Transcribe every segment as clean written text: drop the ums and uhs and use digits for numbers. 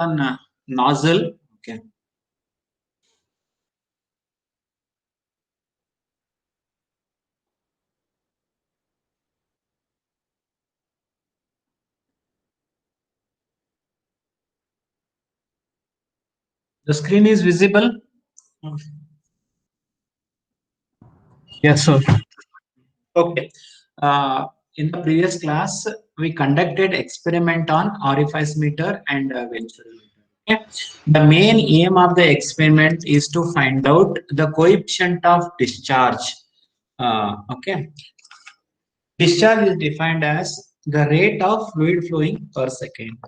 on nozzle. Okay. The screen is visible. Yes, sir. Okay. In the previous class, we conducted experiment on orifice meter and venturi meter. Okay. The main aim of the experiment is to find out the coefficient of discharge. Okay. Discharge is defined as the rate of fluid flowing per second.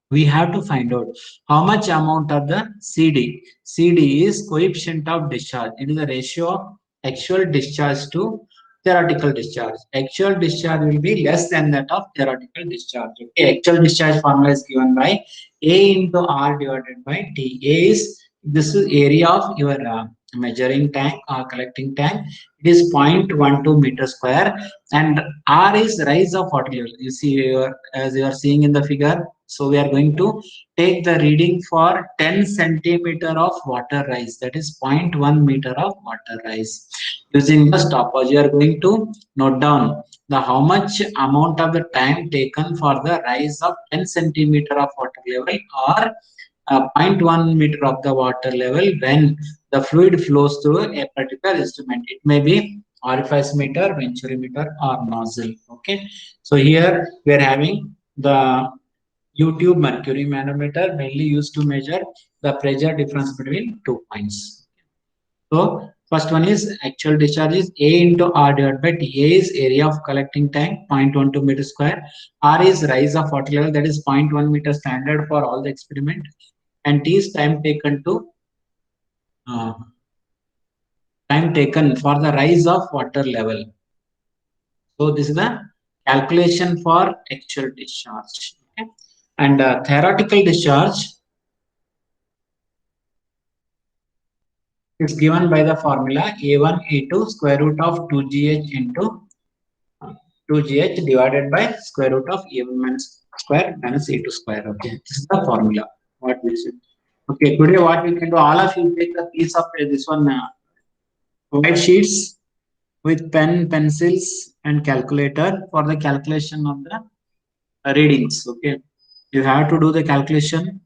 We have to find out how much amount of the CD. CD is coefficient of discharge. It is the ratio of actual discharge to theoretical discharge. Actual discharge will be less than that of theoretical discharge. Okay, actual discharge formula is given by A into R divided by T. A is this is area of your measuring tank or collecting tank. It is 0.12 meter square, and R is rise of water level. You see here, as you are seeing in the figure. So we are going to take the reading for 10 centimeter of water rise, that is 0.1 meter of water rise. Using the stopwatch, you are going to note down the how much amount of the time taken for the rise of 10 centimeter of water level, or 0.1 meter of the water level when the fluid flows through a particular instrument. It may be orifice meter, venturi meter, or nozzle. Okay, so here we are having the YouTube mercury manometer, mainly used to measure the pressure difference between 2 points. So first one is actual discharge is A into R divided by T. A is area of collecting tank 0.12 meter square. R is rise of water level, that is 0.1 meter standard for all the experiment. And T is uh, time taken for the rise of water level. So this is the calculation for actual discharge. Okay? And theoretical discharge, it's given by the formula A1 A2 square root of 2GH into 2GH divided by square root of A1 minus square minus A2 square. Okay, this is the formula. What we should. Okay, today what we can do, all of you take a piece of this one white sheets with pen, pencils, and calculator for the calculation of the readings. Okay, you have to do the calculation.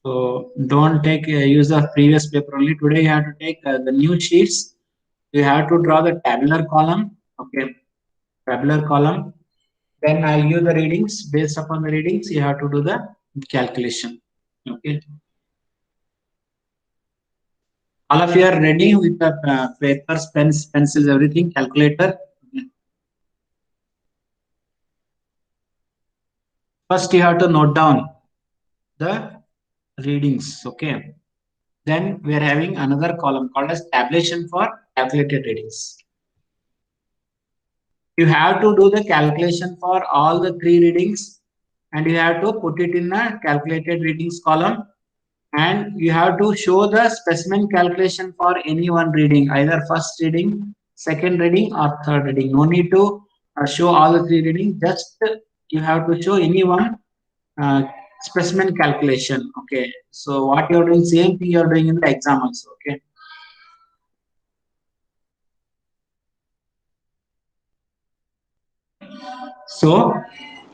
So don't take use the previous paper only. Today you have to take the new sheets. You have to draw the tabular column. Okay, tabular column. Then I'll give the readings. Based upon the readings, you have to do the calculation. Okay. All of you are ready with the papers, pens, pencils, everything, calculator. First, you have to note down the readings. Okay. Then we are having another column called as tabulation for calculated readings. You have to do the calculation for all the three readings, and you have to put it in a calculated readings column, and you have to show the specimen calculation for any one reading, either first reading, second reading, or third reading. No need to show all the three readings, just you have to show any one uh, specimen calculation. Okay, so what you're doing, same thing you're doing in the exam also. Okay. So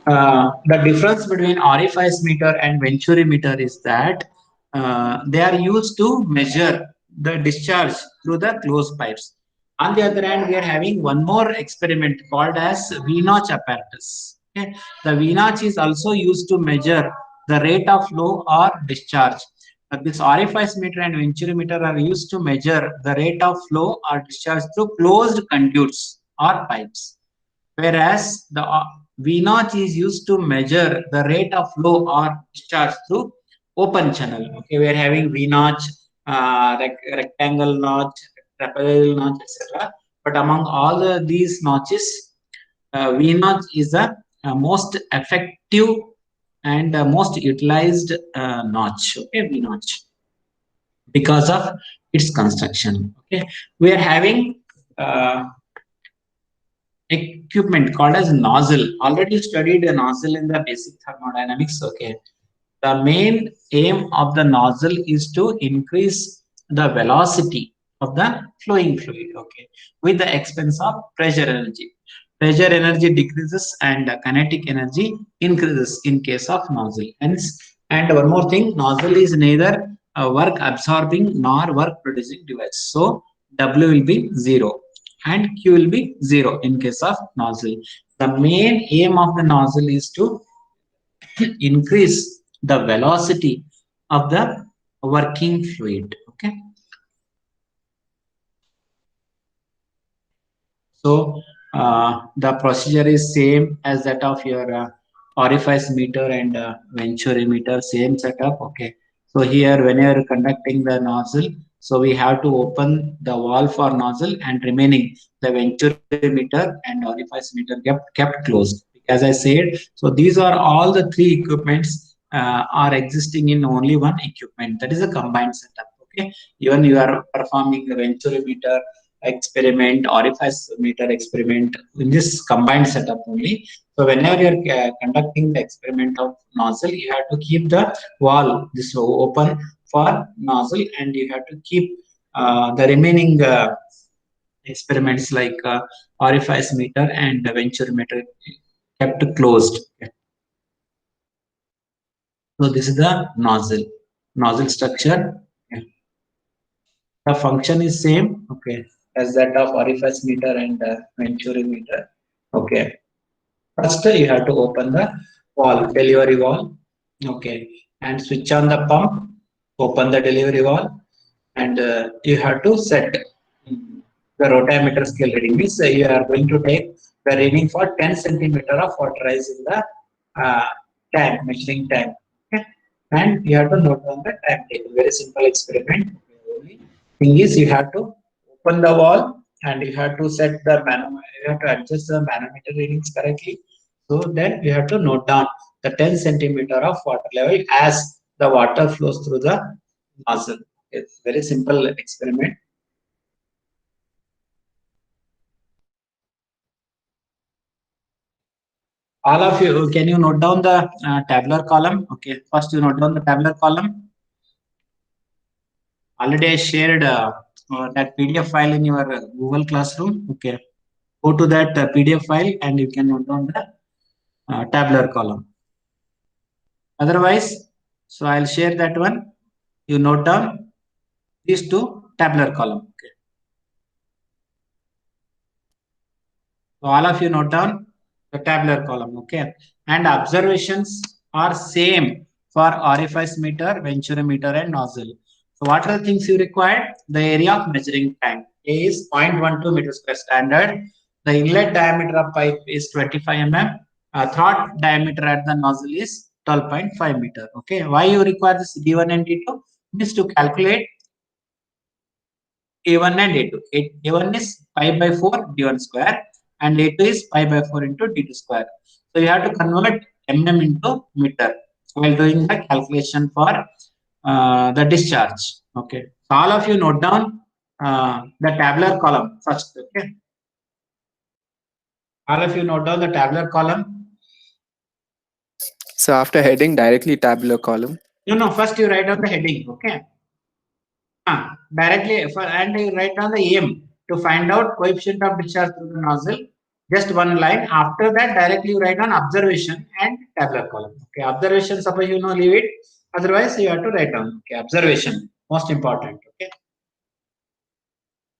the difference between orifice meter and venturi meter is that they are used to measure the discharge through the closed pipes. On the other hand, we are having one more experiment called as V-notch apparatus. Okay? The V-notch is also used to measure the rate of flow or discharge. This orifice meter and venturi meter are used to measure the rate of flow or discharge through closed conduits or pipes, whereas the V notch is used to measure the rate of flow or discharge through open channel. Okay, we are having V notch, rectangle notch, trapezoidal notch, etc. But among all these notches, V notch is the most effective and most utilized notch. Okay, V notch, because of its construction. Okay, we are having equipment called as nozzle. Already studied a nozzle in the basic thermodynamics. Okay. The main aim of the nozzle is to increase the velocity of the flowing fluid, okay, with the expense of pressure energy. Pressure energy decreases and kinetic energy increases in case of nozzle. Hence, and one more thing, nozzle is neither a work absorbing nor work producing device. So W will be 0 and Q will be 0 in case of nozzle. The main aim of the nozzle is to increase the velocity of the working fluid. Okay. So the procedure is same as that of your orifice meter and venturi meter, same setup. Okay. So here, when you are conducting the nozzle, so we have to open the valve for nozzle and remaining the venturi meter and orifice meter kept closed. As I said, so these are all the three equipments are existing in only one equipment. That is a combined setup. Okay. Even you are performing the venturi meter experiment or if I meter experiment in this combined setup only. So whenever you're conducting the experiment of nozzle, you have to keep the valve this open for nozzle, and you have to keep the remaining experiments like orifice meter and venturi meter kept closed. Okay. So this is the nozzle structure. Okay. The function is same, okay, as that of orifice meter and venturi meter. Okay. First, you have to open the valve, delivery valve, okay, and switch on the pump, open the delivery valve, and you have to set the rotameter scale reading. Means you are going to take the reading for 10 centimeter of water rise in the uh, tank, measuring tank. Okay. And you have to note down the timetable. Very simple experiment. Only thing is you have to open the wall and you have to set the you have to adjust the manometer readings correctly. So then you have to note down the 10 centimeter of water level as the water flows through the nozzle. It's very simple experiment. All of you, can you note down the tabular column? Okay, first you note down the tabular column. Already I shared that PDF file in your Google Classroom. Okay, go to that PDF file and you can note down the tabular column. Otherwise, so I'll share that one. You note down these two tabular column. Okay. So all of you note down the tabular column. Okay, and observations are same for orifice meter, venturi meter, and nozzle. So what are the things you require? The area of measuring tank. A is 0.12 meters per standard. The inlet diameter of pipe is 25 mm. Throat diameter at the nozzle is 12.5 meter. Okay. Why you require this D1 and D2? Is to calculate A1 and A2. A1 is pi by 4 D1 square and A2 is pi by 4 into D2 square. So you have to convert mm into meter while doing the calculation for the discharge. Okay. So all of you note down the tabular column first. Okay. All of you note down the tabular column. So after heading, directly tabular column. No. First you write down the heading. Okay. Directly and you write down the aim to find out coefficient of discharge through the nozzle. Just one line. After that, directly you write down observation and tabular column. Okay. Observation, suppose you know, leave it. Otherwise, you have to write down. Okay. Observation, most important. Okay.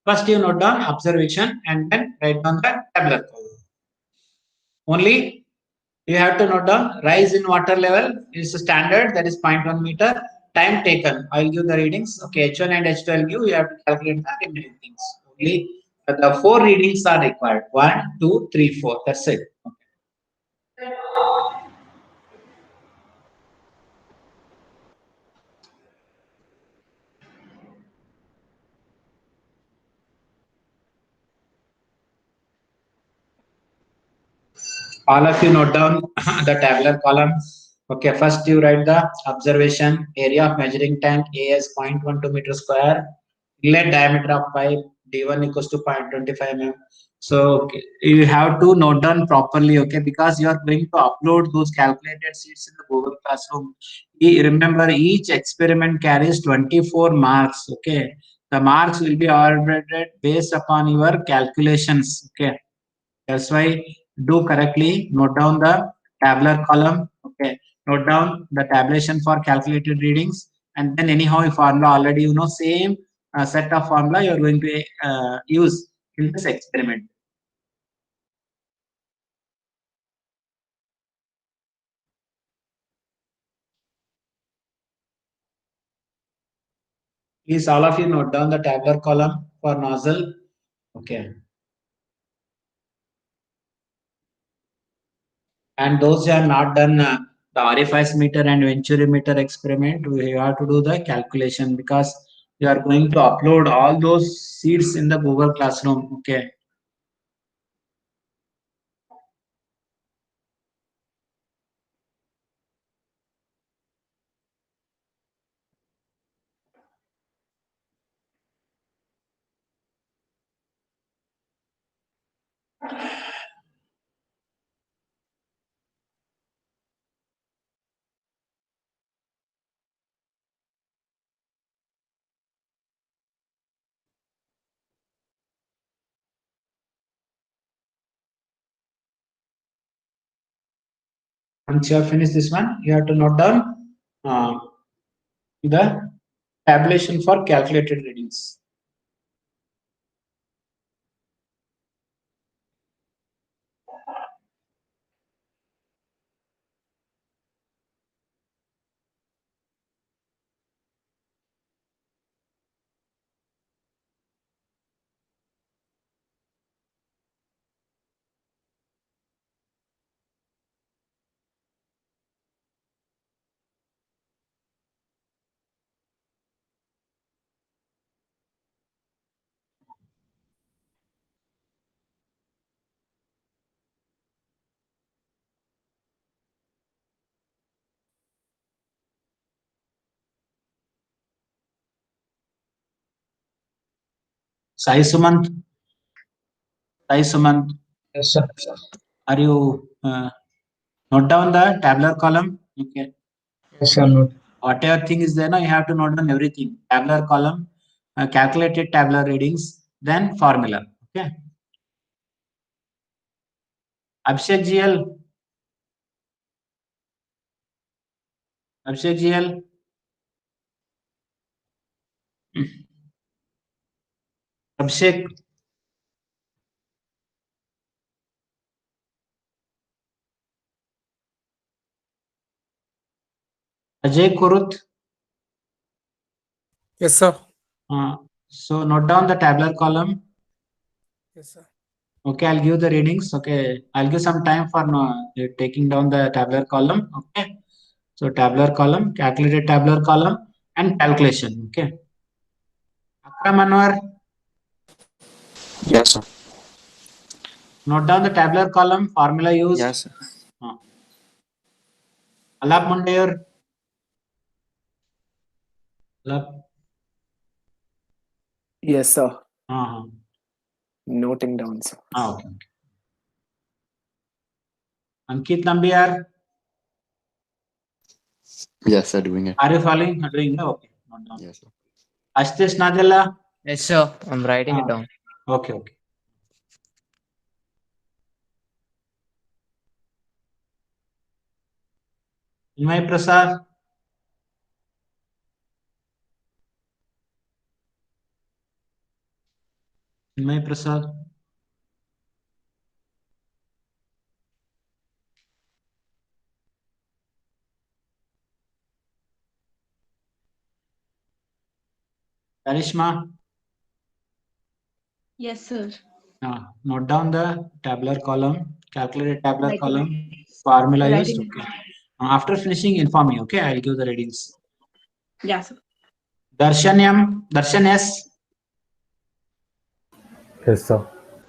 First, you note down observation and then write down the tabular column. Only you have to note down rise in water level is a standard, that is 0.1 meter. Time taken, I'll give the readings. Okay, H1 and H2 I'll give. You have to calculate the remaining things. Only the 4 readings are required. 1, 2, 3, 4. That's it. Okay. All of you note down the tabular column. Okay, first you write the observation. Area of measuring tank A is 0.12 meter square. Inlet diameter of pipe D1 equals to 0.25 mm. So okay, you have to note down properly, okay, because you are going to upload those calculated sheets in the Google Classroom. Remember, each experiment carries 24 marks, okay. The marks will be awarded based upon your calculations, okay. That's why do correctly note down the tabular column, okay. Note down the tabulation for calculated readings, and then anyhow if formula already you know, same set of formula you are going to use in this experiment. Please, all of you note down the tabular column for nozzle. Okay. And those who have not done the orifice meter and venturi meter experiment, we have to do the calculation because you are going to upload all those sheets in the Google Classroom. Okay. Once you have finished this one, you have to note down the tabulation for calculated readings. Sai Sumant, Sai Sumant, Yes, sir. are you note down the tabular column? Okay. Yes, sir. Note. Whatever thing is there now, you have to note down everything. Tabular column, calculated tabular readings, then formula. Okay. Abhishek GL. Abhishek GL. Abhishek. Ajay Kurut. Yes, sir. So note down the tabular column. Yes, sir. Okay, I'll give the readings. Okay, I'll give some time for taking down the tabular column. Okay, so tabular column, calculated tabular column, and calculation. Okay, Akram Anwar, Yes, sir. note down the tabular column, formula used. Yes, sir. Alap Mundayor. Alap. Yes, sir. Uh-huh. Noting down, sir. Okay. Ankit Nambiar, Yes, sir, doing it. are you following? Doing okay. Note down. Yes, sir. Ashtesh Nadella. Yes, sir. I'm writing it down. Okay, okay. Inmay Prasad. Inmay Prasad. Karishma. Yes, sir. Note down the tabular column, calculated tabular Writing. column, formula used. Writing. Okay. After finishing, inform me. Okay, I'll give the readings. Yeah, sir. Darshan S. Yes, sir.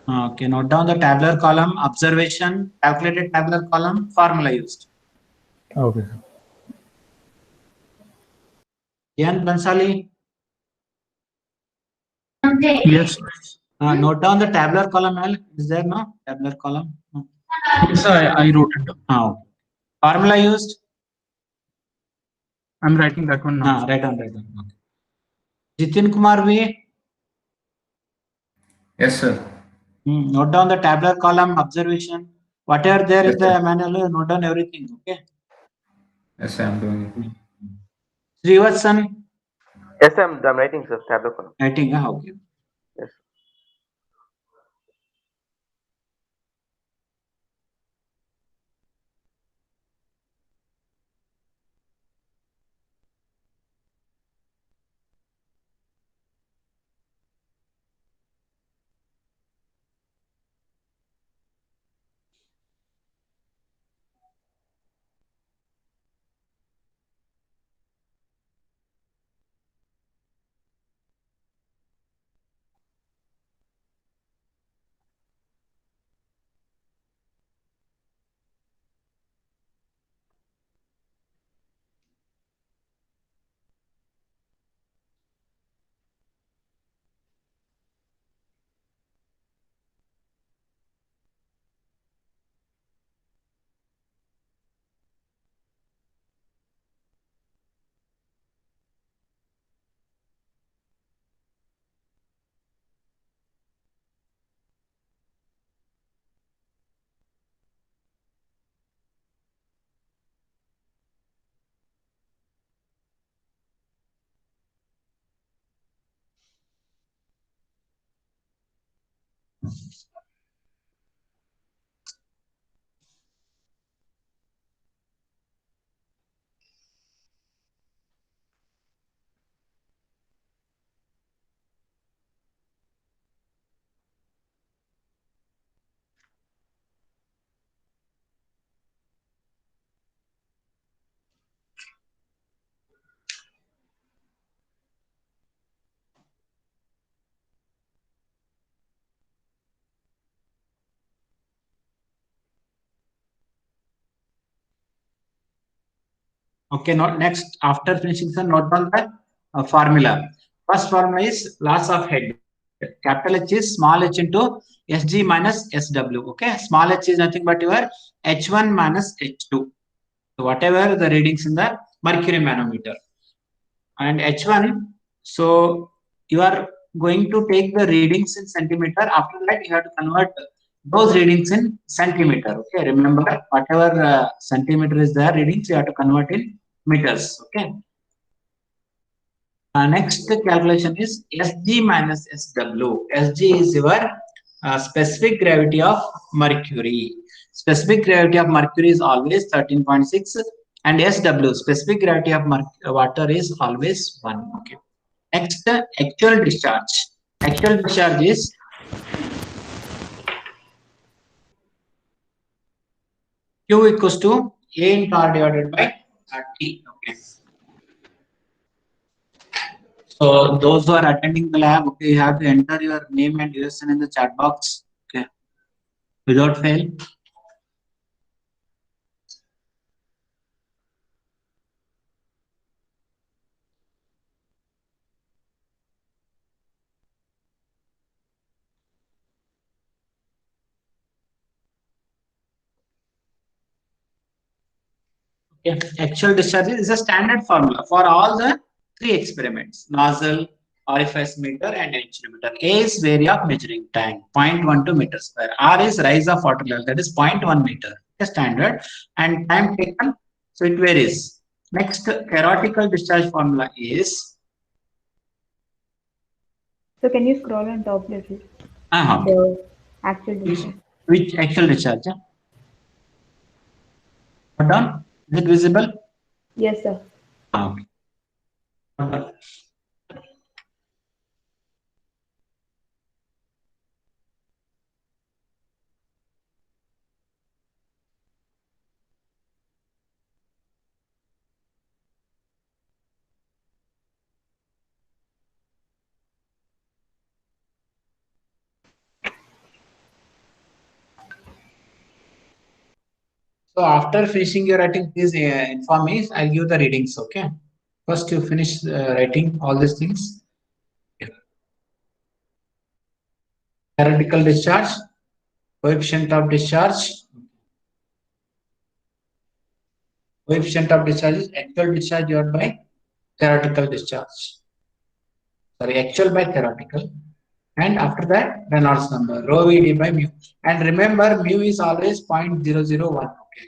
Okay, note down the tabular column, observation, calculated tabular column, formula used. Okay, sir. Yan Bansali. Yes. Note down the tabular column. L. Is there no tabular column? No. Yes, sir, I wrote it down. Okay. Formula used? I'm writing that one now. Write down. Okay. Jitin Kumar V. Yes, sir. Note down the tabular column observation. Whatever there Yes, in the sir. manual, note down everything. Okay. Yes, sir, I'm doing it. Srivatsan. Yes, I'm writing, sir. Tableau column. Writing. Okay. Yes. Okay, not next. After finishing, sir, note down the formula. First formula is loss of head. Capital H is small h into Sg minus Sw. Okay, small h is nothing but your H1 minus H2. So whatever the readings in the mercury manometer and H1. So you are going to take the readings in centimeter. After that, you have to convert those readings in centimeter. Okay, remember whatever centimeter is there readings, you have to convert in meters. Okay. Next calculation is Sg minus Sw. Sg is your specific gravity of mercury. Specific gravity of mercury is always 13.6 and Sw, specific gravity of water, is always 1. Okay. Next, actual discharge. Actual discharge is Q equals to A into R divided by T. Okay. So those who are attending the lab, okay, you have to enter your name and USN in the chat box. Okay. Without fail. Okay. Actual discharge is a standard formula for all the 3 experiments: nozzle, orifice meter, and meter. A is area of measuring tank, 0.12 meter square. R is rise of water level, that is 0.1 meter. Okay, standard. And time taken, so it varies. Next, theoretical discharge formula is. So can you scroll on top little? Okay. The actual discharge. Which actual discharge? Hold on. Is it visible? Yes, sir. Okay. So after finishing your writing, please inform me. I'll give the readings. Okay. First, you finish writing all these things. Theoretical discharge, coefficient of discharge. Coefficient of discharge is actual discharge divided by theoretical discharge. Sorry, actual by theoretical. And after that, Reynolds number, rho Vd by mu. And remember, mu is always 0.001, okay?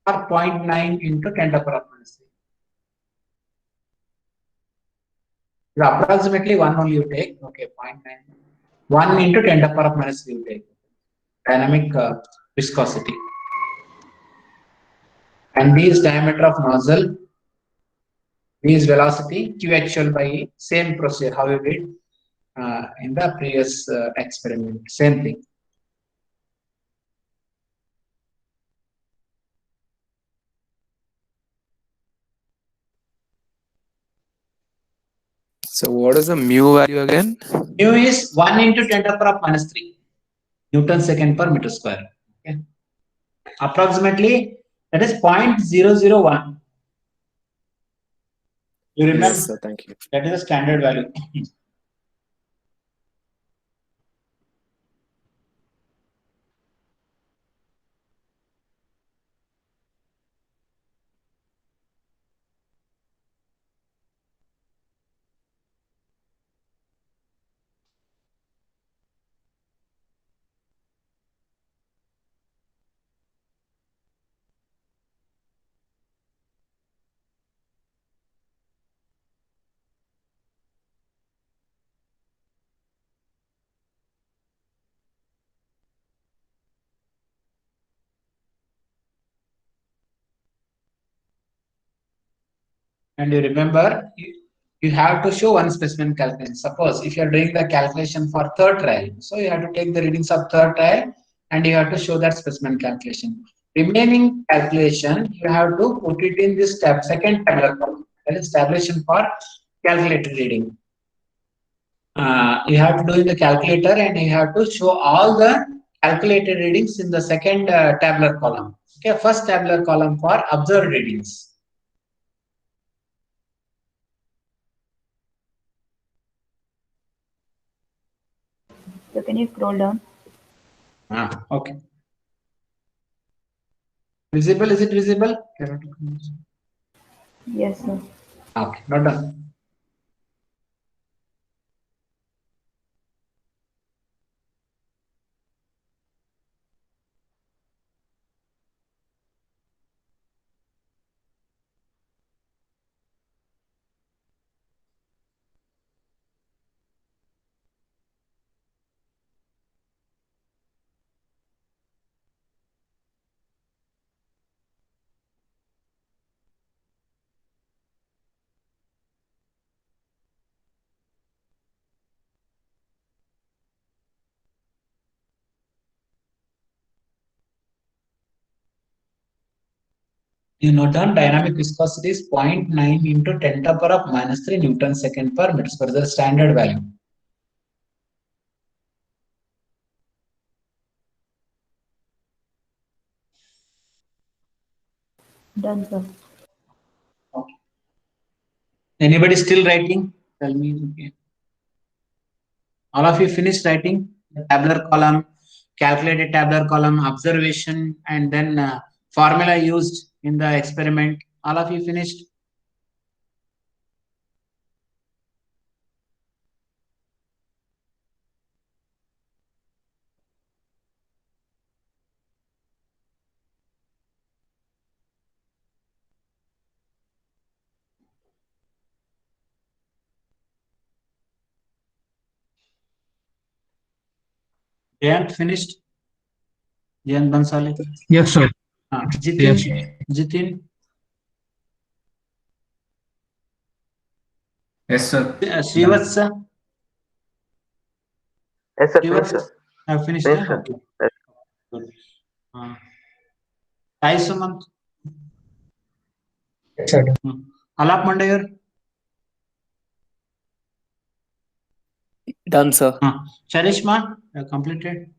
Or 0.9 into 10 to the power minus 3. So approximately 1 only you take, okay, 0.9. 1 into 10 to the power minus 3 you take. Dynamic viscosity. And D is diameter of nozzle. V is velocity, Q actual by E. Same procedure, how you did in the previous experiment. Same thing. So what is the mu value again? Mu is 1 into 10 to the power minus 3 Newton second per meter square. Okay. Approximately that is 0.001. You remember? Yes, sir. Thank you. That is a standard value. And you remember, you have to show one specimen calculation. Suppose if you are doing the calculation for third trial, so you have to take the readings of third trial and you have to show that specimen calculation. Remaining calculation, you have to put it in this tab, second tabular column. That is tabulation for calculated reading. You have to do in the calculator and you have to show all the calculated readings in the second tabular column. Okay, first tabular column for observed readings. So can you scroll down? Okay. Visible? Is it visible? Yes, sir. Okay, not done. You note down dynamic viscosity is 0.9 into 10 to the power of minus 3 Newton second per meter square. The standard value. Done, sir. Okay. Anybody still writing? Tell me. Okay. All of you finished writing the tabular column, calculated tabular column, observation, and then formula used in the experiment. All of you finished? Jayant finished? Jayant Bansali? Yes, sir. Jitin? Yes. Jitin? Yes, sir. Srivatsa? Yes, sir. Finish, Srivatsa? sir. Have finished? Finish, Yeah? sir. Okay. Yes. Good. Sai Sumant? Yes, sir. Alap Mandayar? Done, sir. Charishma? Completed?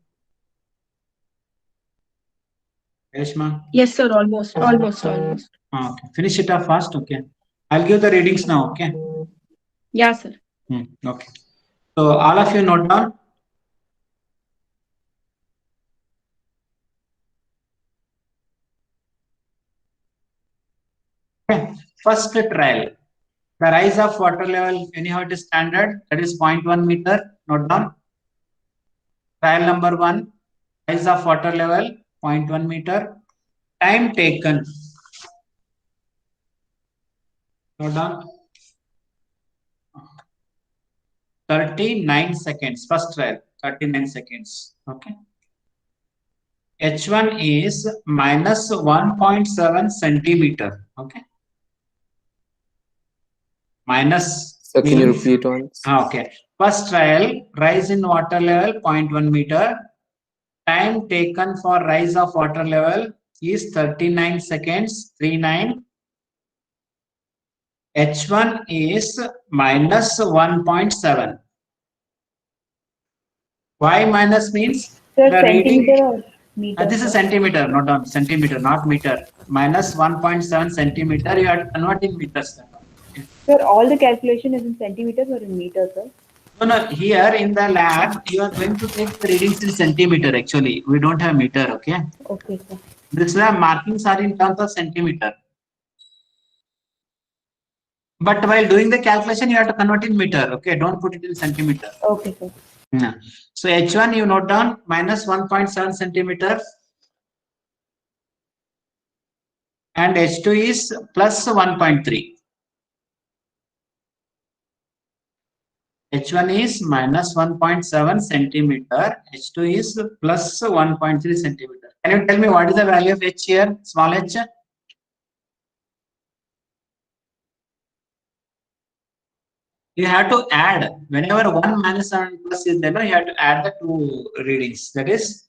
Charishma? Yes, sir. Almost. Okay. Finish it off fast. Okay. I'll give the readings now. Okay. Yeah, sir. Okay. So all of you note down first trial. The rise of water level, anyhow it is standard, that is 0.1 meter, note down. Trial number 1, rise of water level, 0.1 meter. Time taken, note down, 39 seconds, first trial, 39 seconds, okay. H1 is minus 1.7 centimeter, okay. Minus. So can you means- repeat once? Okay. First trial, rise in water level 0.1 meter. Time taken for rise of water level is 39 seconds, 39. H1 is minus 1.7. Why minus means? Sir, The reading- centimeter or meter? This is sir? centimeter, not on centimeter, not meter. Minus 1.7 centimeter, you are converting meters. Sir, all the calculation is in centimeters or in meters, sir? No, here in the lab, you are going to take the readings in centimeter actually. We don't have meter, okay? Okay, sir. This lab markings are in terms of centimeter. But while doing the calculation, you have to convert in meter, okay? Don't put it in centimeter. Okay, sir. Yeah. So H1 you note down minus 1.7 centimeter. And H2 is plus 1.3. H1 is minus 1.7 centimeter. H2 is plus 1.3 centimeter. Can you tell me what is the value of H here? Small h? You have to add whenever 1 minus 7 plus is there, you have to add the two readings. That is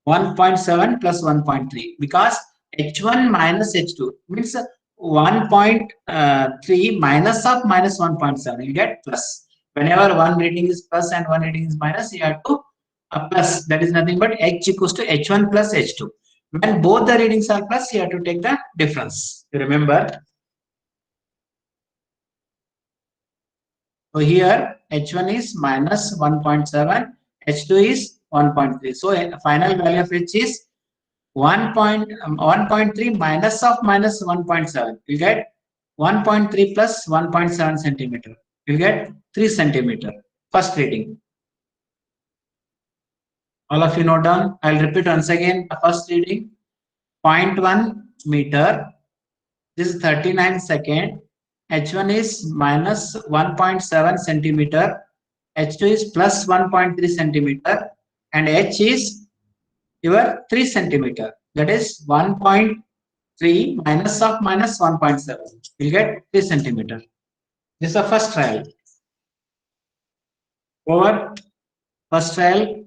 1.7 plus 1.3 because H1 minus H2 means 1.3 minus of minus 1.7. You get plus. Whenever one reading is plus and one reading is minus, you have to plus. That is nothing but H equals to H1 plus H2. When both the readings are plus, you have to take the difference. You remember? So here H1 is minus 1.7, H2 is 1.3. So final value of H is 1.3 minus of minus 1.7. You get 1.3 plus 1.7 centimeter. You get 3 centimeter. First reading. All of you note down. I'll repeat once again. The first reading 0.1 meter. This is 39 second. H1 is minus 1.7 centimeter. H2 is plus 1.3 centimeter. And H is your 3 centimeter. That is 1.3 minus of minus 1.7. You'll get 3 centimeter. This is the first trial. Over. First trial.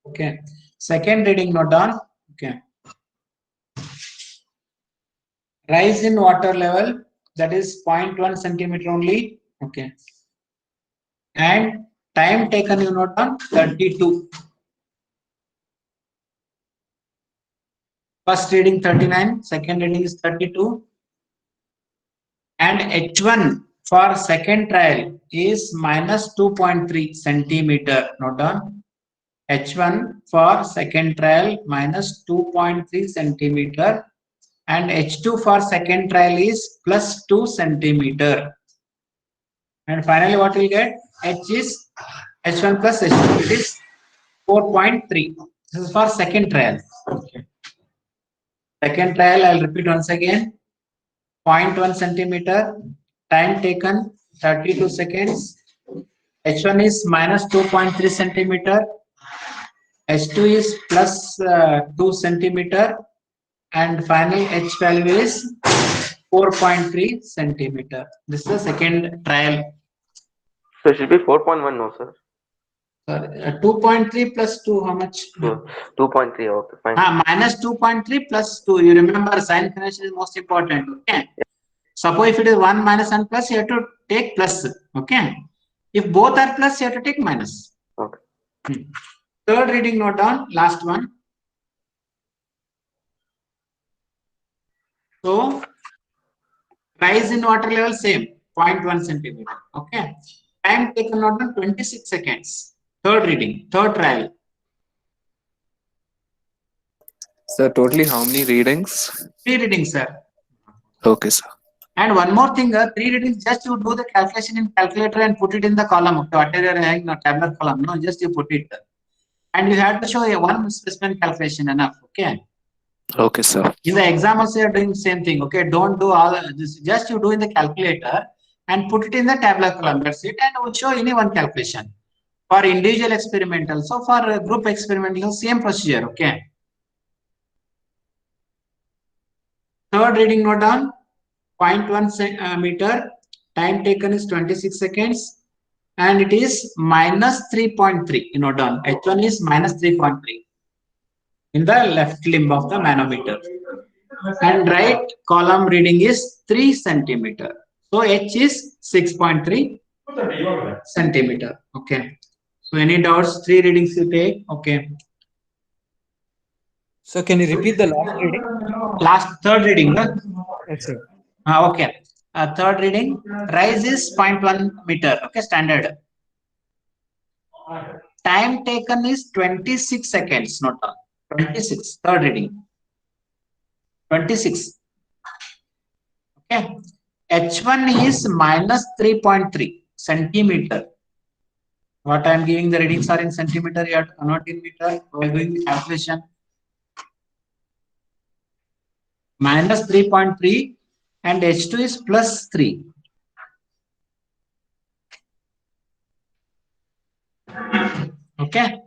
Okay. Second reading note down. Okay. Rise in water level, that is 0.1 centimeter only. Okay. And time taken, you note down 32. First reading 39, second reading is 32. And H1 for second trial is minus 2.3 centimeter. Note down. H1 for second trial minus 2.3 centimeter. And H2 for second trial is plus 2 centimeter. And finally, what we get? H is H1 plus H2. It is 4.3. This is for second trial. Okay. Second trial, I'll repeat once again. 0.1 centimeter. Time taken 32 seconds. H1 is minus 2.3 centimeter. H2 is plus 2 centimeter. And final H value is 4.3 centimeter. This is the second trial. So it should be 4.1, no, sir. 2.3 plus 2, how much? 2.3, okay, fine. Minus 2.3 plus 2. You remember sign convention is most important. Okay. Suppose if it is 1 minus and plus, you have to take plus. Okay. If both are plus, you have to take minus. Okay. Third reading note down, last one. So rise in water level same 0.1 centimeter. Okay. Time taken not done 26 seconds. Third reading, third trial. So totally how many readings? 3 readings, sir. Okay, sir. And one more thing, 3 readings, just you do the calculation in calculator and put it in the column. Okay, whatever you are having, no tabular column, no, just you put it. And you have to show a one specimen calculation enough. Okay. Okay, sir. In the exam also you are doing the same thing. Okay, don't do all this. Just you do in the calculator and put it in the tabular column. That's it, and will show any one calculation. For individual experimental, so for group experimental, same procedure. Okay. Third reading note down 0.1 meter. Time taken is 26 seconds. And it is minus 3.3. You know, done. H1 is minus 3.3 in the left limb of the manometer. And right column reading is 3 centimeter. So H is 6.3 centimeter. Okay. So any doubts? 3 readings you take. Okay. So can you repeat the last reading? Last third reading. Huh? Yes, sir. Okay. Third reading. Rise is 0.1 meter. Okay. Standard. Time taken is 26 seconds. Not 26. Third reading. 26. Okay. H1 is minus 3.3 centimeter. What I am giving the readings are in centimeter, you have to convert in meter while doing the calculation. Minus 3.3 and H2 is plus 3. Okay.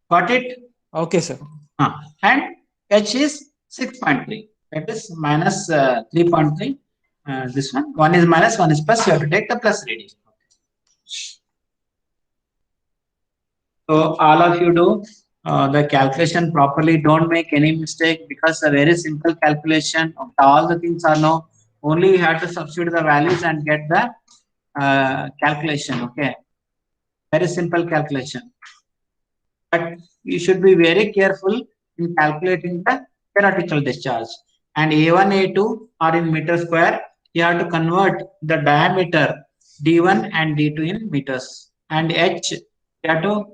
Got it? Okay, sir. And H is 6.3. That is minus 3.3. This one. One is minus, one is plus. You have to take the plus reading. So all of you do the calculation properly. Don't make any mistake because a very simple calculation of all the things are no. Only you have to substitute the values and get the calculation. Okay. Very simple calculation. But you should be very careful in calculating the theoretical discharge. And A1, A2 are in meter square. You have to convert the diameter D1 and D2 in meters. And H, you have to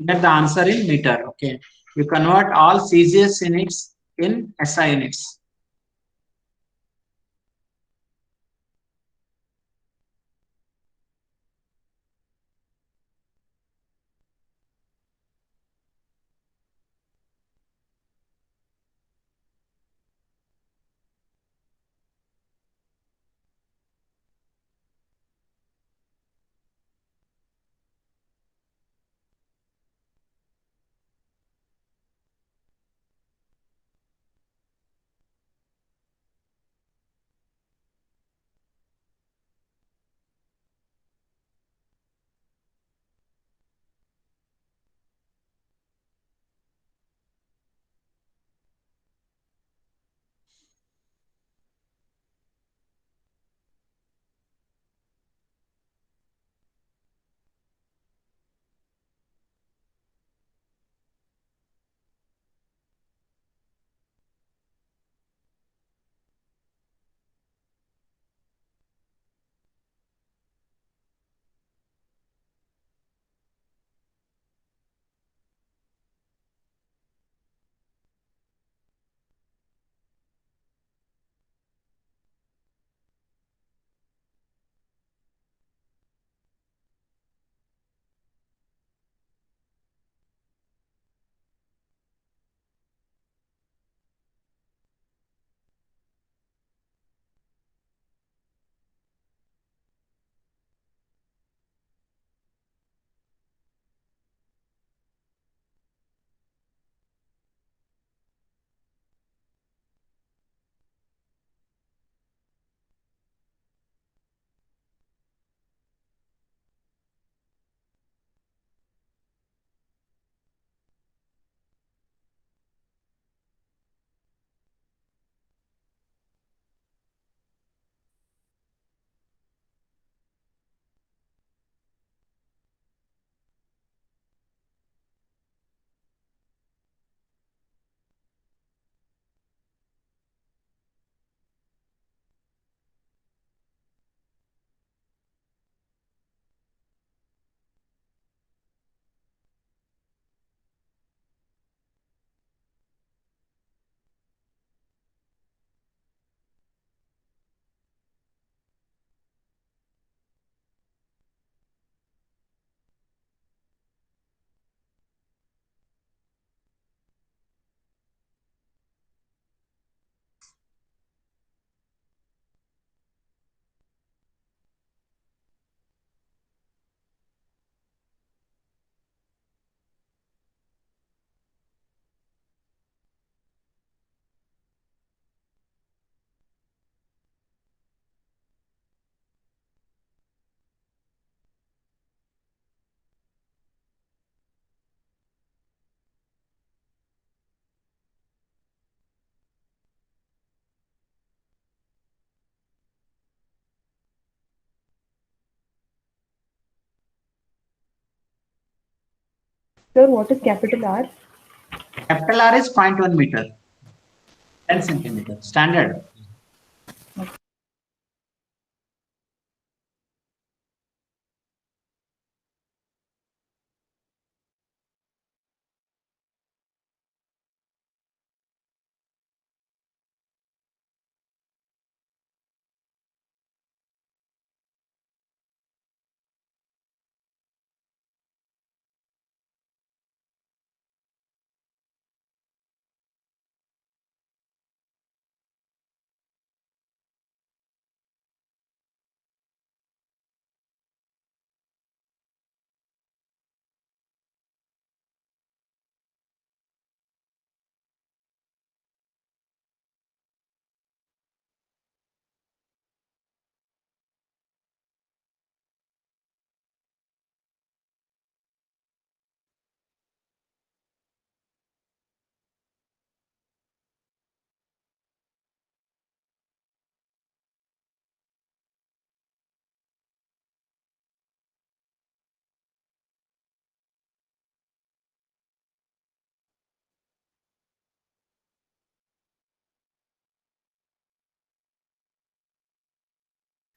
get the answer in meter. Okay. You convert all CGS units in SI units. Sir, what is capital R? Capital R is 0.1 meter, 10 centimeter, standard.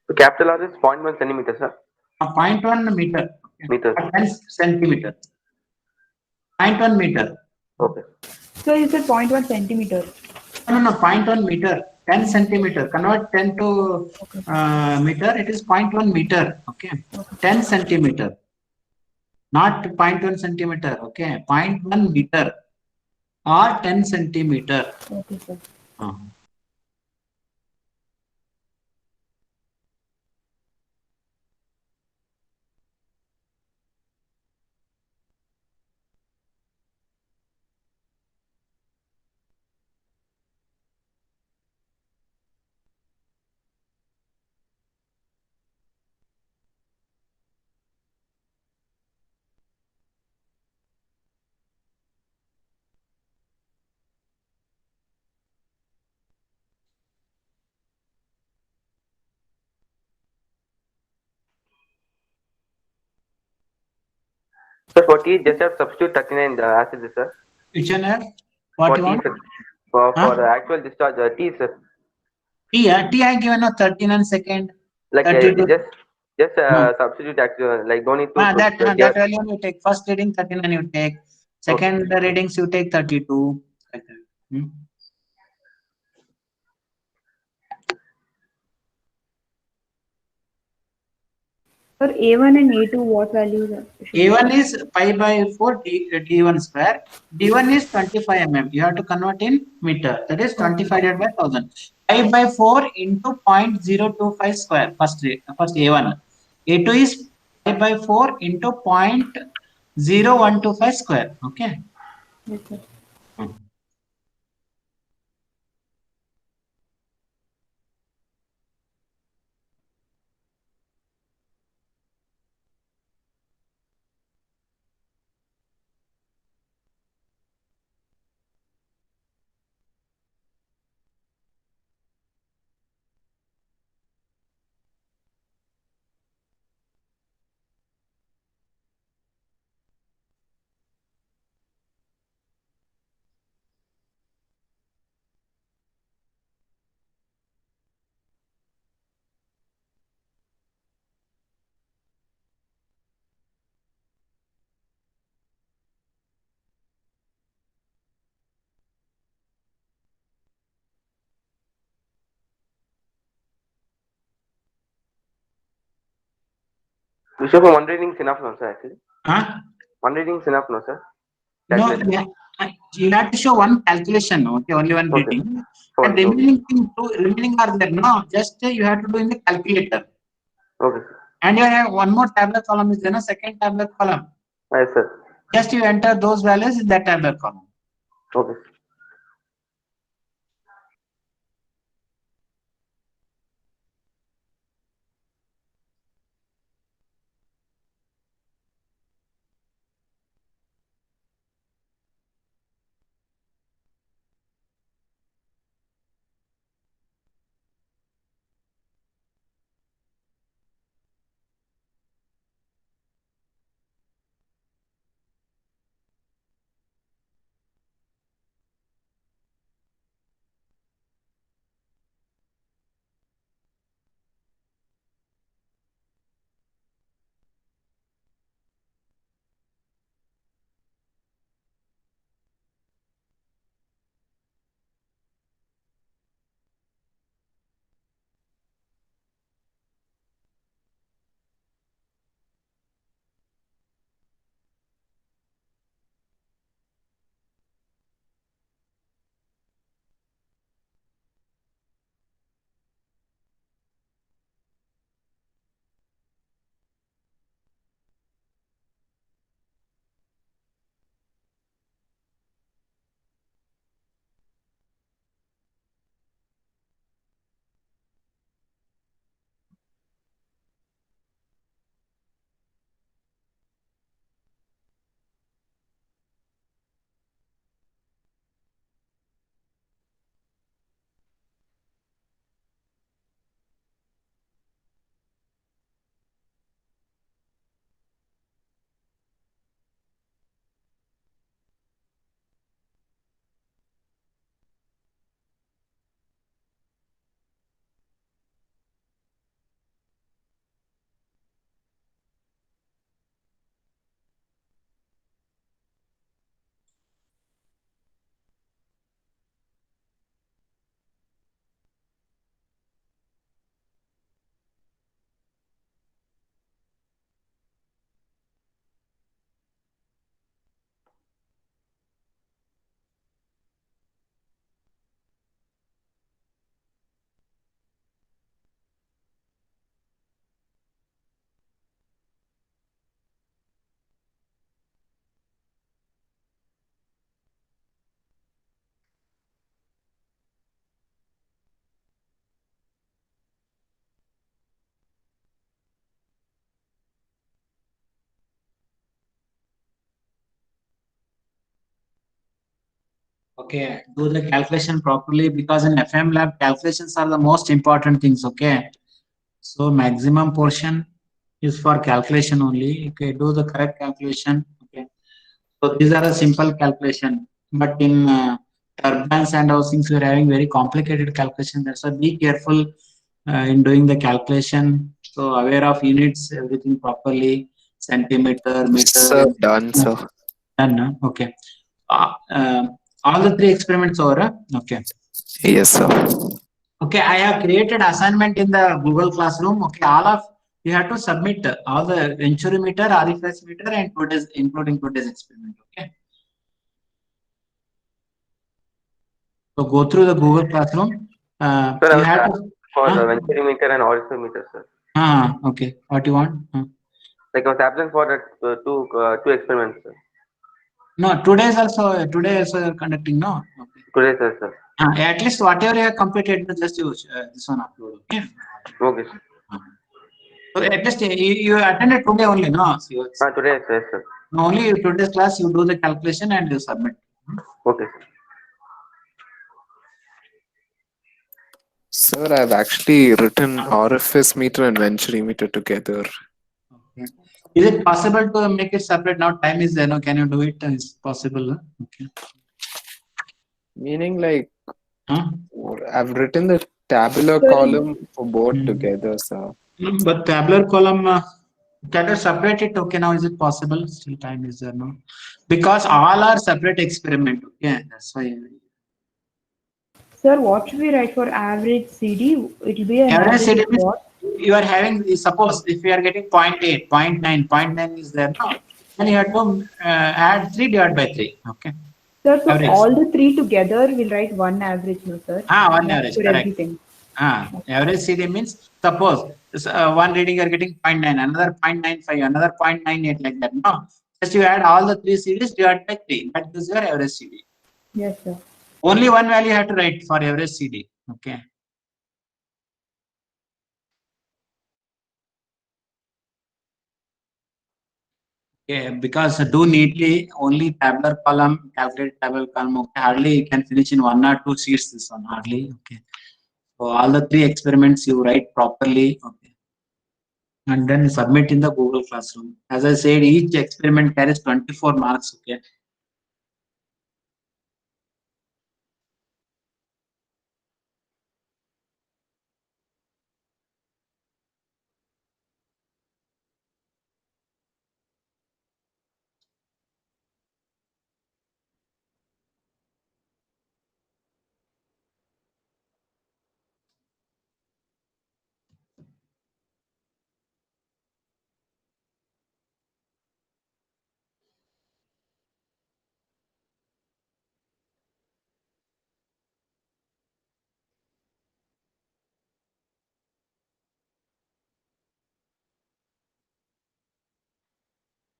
So capital R is 0.1 centimeter, sir. 0.1 meter, okay. Meter. 10 centimeter, 0.1 meter. Okay. So you said 0.1 centimeter. No, 0.1 meter, 10 centimeter. Convert 10 to meter, it is 0.1 meter, okay. 10 centimeter, not 0.1 centimeter, okay. 0.1 meter or 10 centimeter. Okay, sir. Uh. So for T, just have substitute 39 as it is, sir. Which one, what For you T, want? sir. For Huh? the actual discharge, T, sir. T, T I given a 39 second, Like 32. just No. substitute actual, like don't need to put That here. value you take. First reading 39 you take. Second readings you take 32. Like that. Hmm? Sir, A1 and A2, what values are? A1 is pi by 4 D1 square. D1 is 25 mm. You have to convert in meter. That is 25 divided by 1000. Pi by 4 into 0.025 square. First A1. A2 is pi by 4 into 0.0125 square. Okay. Yes, sir. Hmm. Bishop, one reading is enough, no, sir, actually. Huh? One reading is enough, no, sir. No, Calculation. you have to show one calculation, okay, only one Okay. reading. Fine, And remaining are there. No, just you have to do in the calculator. Okay, sir. And you have one more tabular column is there, no? Second tabular column. Yes, sir. Just you enter those values in that tabular column. Okay. Okay, do the calculation properly because in FM lab calculations are the most important things. Okay, so maximum portion is for calculation only. Okay, do the correct calculation. Okay, so these are a simple calculation, but in turbines and housings we are having very complicated calculation. That's why be careful in doing the calculation. So aware of units, everything properly, centimeter, meter. Sir, done, sir. Done. Okay. All the three experiments over. Okay. Yes, sir. Okay, I have created assignment in the Google Classroom. Okay, all of you have to submit all the Venturi meter, RFS meter, and today's including today's experiment. Okay. So go through the Google Classroom. Sir, You I was have to. asking for the Venturi meter and orifice meter, sir. Okay. What you want? Like I was absent for that two experiments, sir. No, today also you're conducting. No. Okay. Today, sir. At least whatever you have completed, just use this one upload. Okay. Okay, sir. So at least you attended today only, no? So Today, sir. only today's class you do the calculation and you submit. Okay, sir. Sir, I've actually written orifice meter and Venturi meter together. Okay. Is it possible to make it separate now? Time is there. No, can you do it? It's possible. Huh? Okay. Meaning, like, Huh? I've written the tabular Sorry. column for both together, sir. But tabular column, can you separate it? Okay, now is it possible? Still time is there, no? Because all are separate experiment. Okay, that's why. Sir, what should we write for average CD? It will be an Average average CD of means what? you are having, suppose if you are getting 0.8, 0.9, 0.9 is there, no? Then you have to add 3 divided by 3. Okay. Sir, so Average. all the three together will write one average, no, sir? One Not average, for correct. everything. Average CD means suppose one reading you are getting 0.9, another 0.95, another 0.98 like that. No, just you add all the 3 series divided by 3. That is your average CD. Yes, sir. Only one value you have to write for average CD. Okay. Okay, because do neatly only tabular column, calculate tabular column. Okay, hardly you can finish in 1 or 2 sheets. This one hardly. Okay. So all the 3 experiments you write properly. Okay. And then submit in the Google Classroom. As I said, each experiment carries 24 marks. Okay.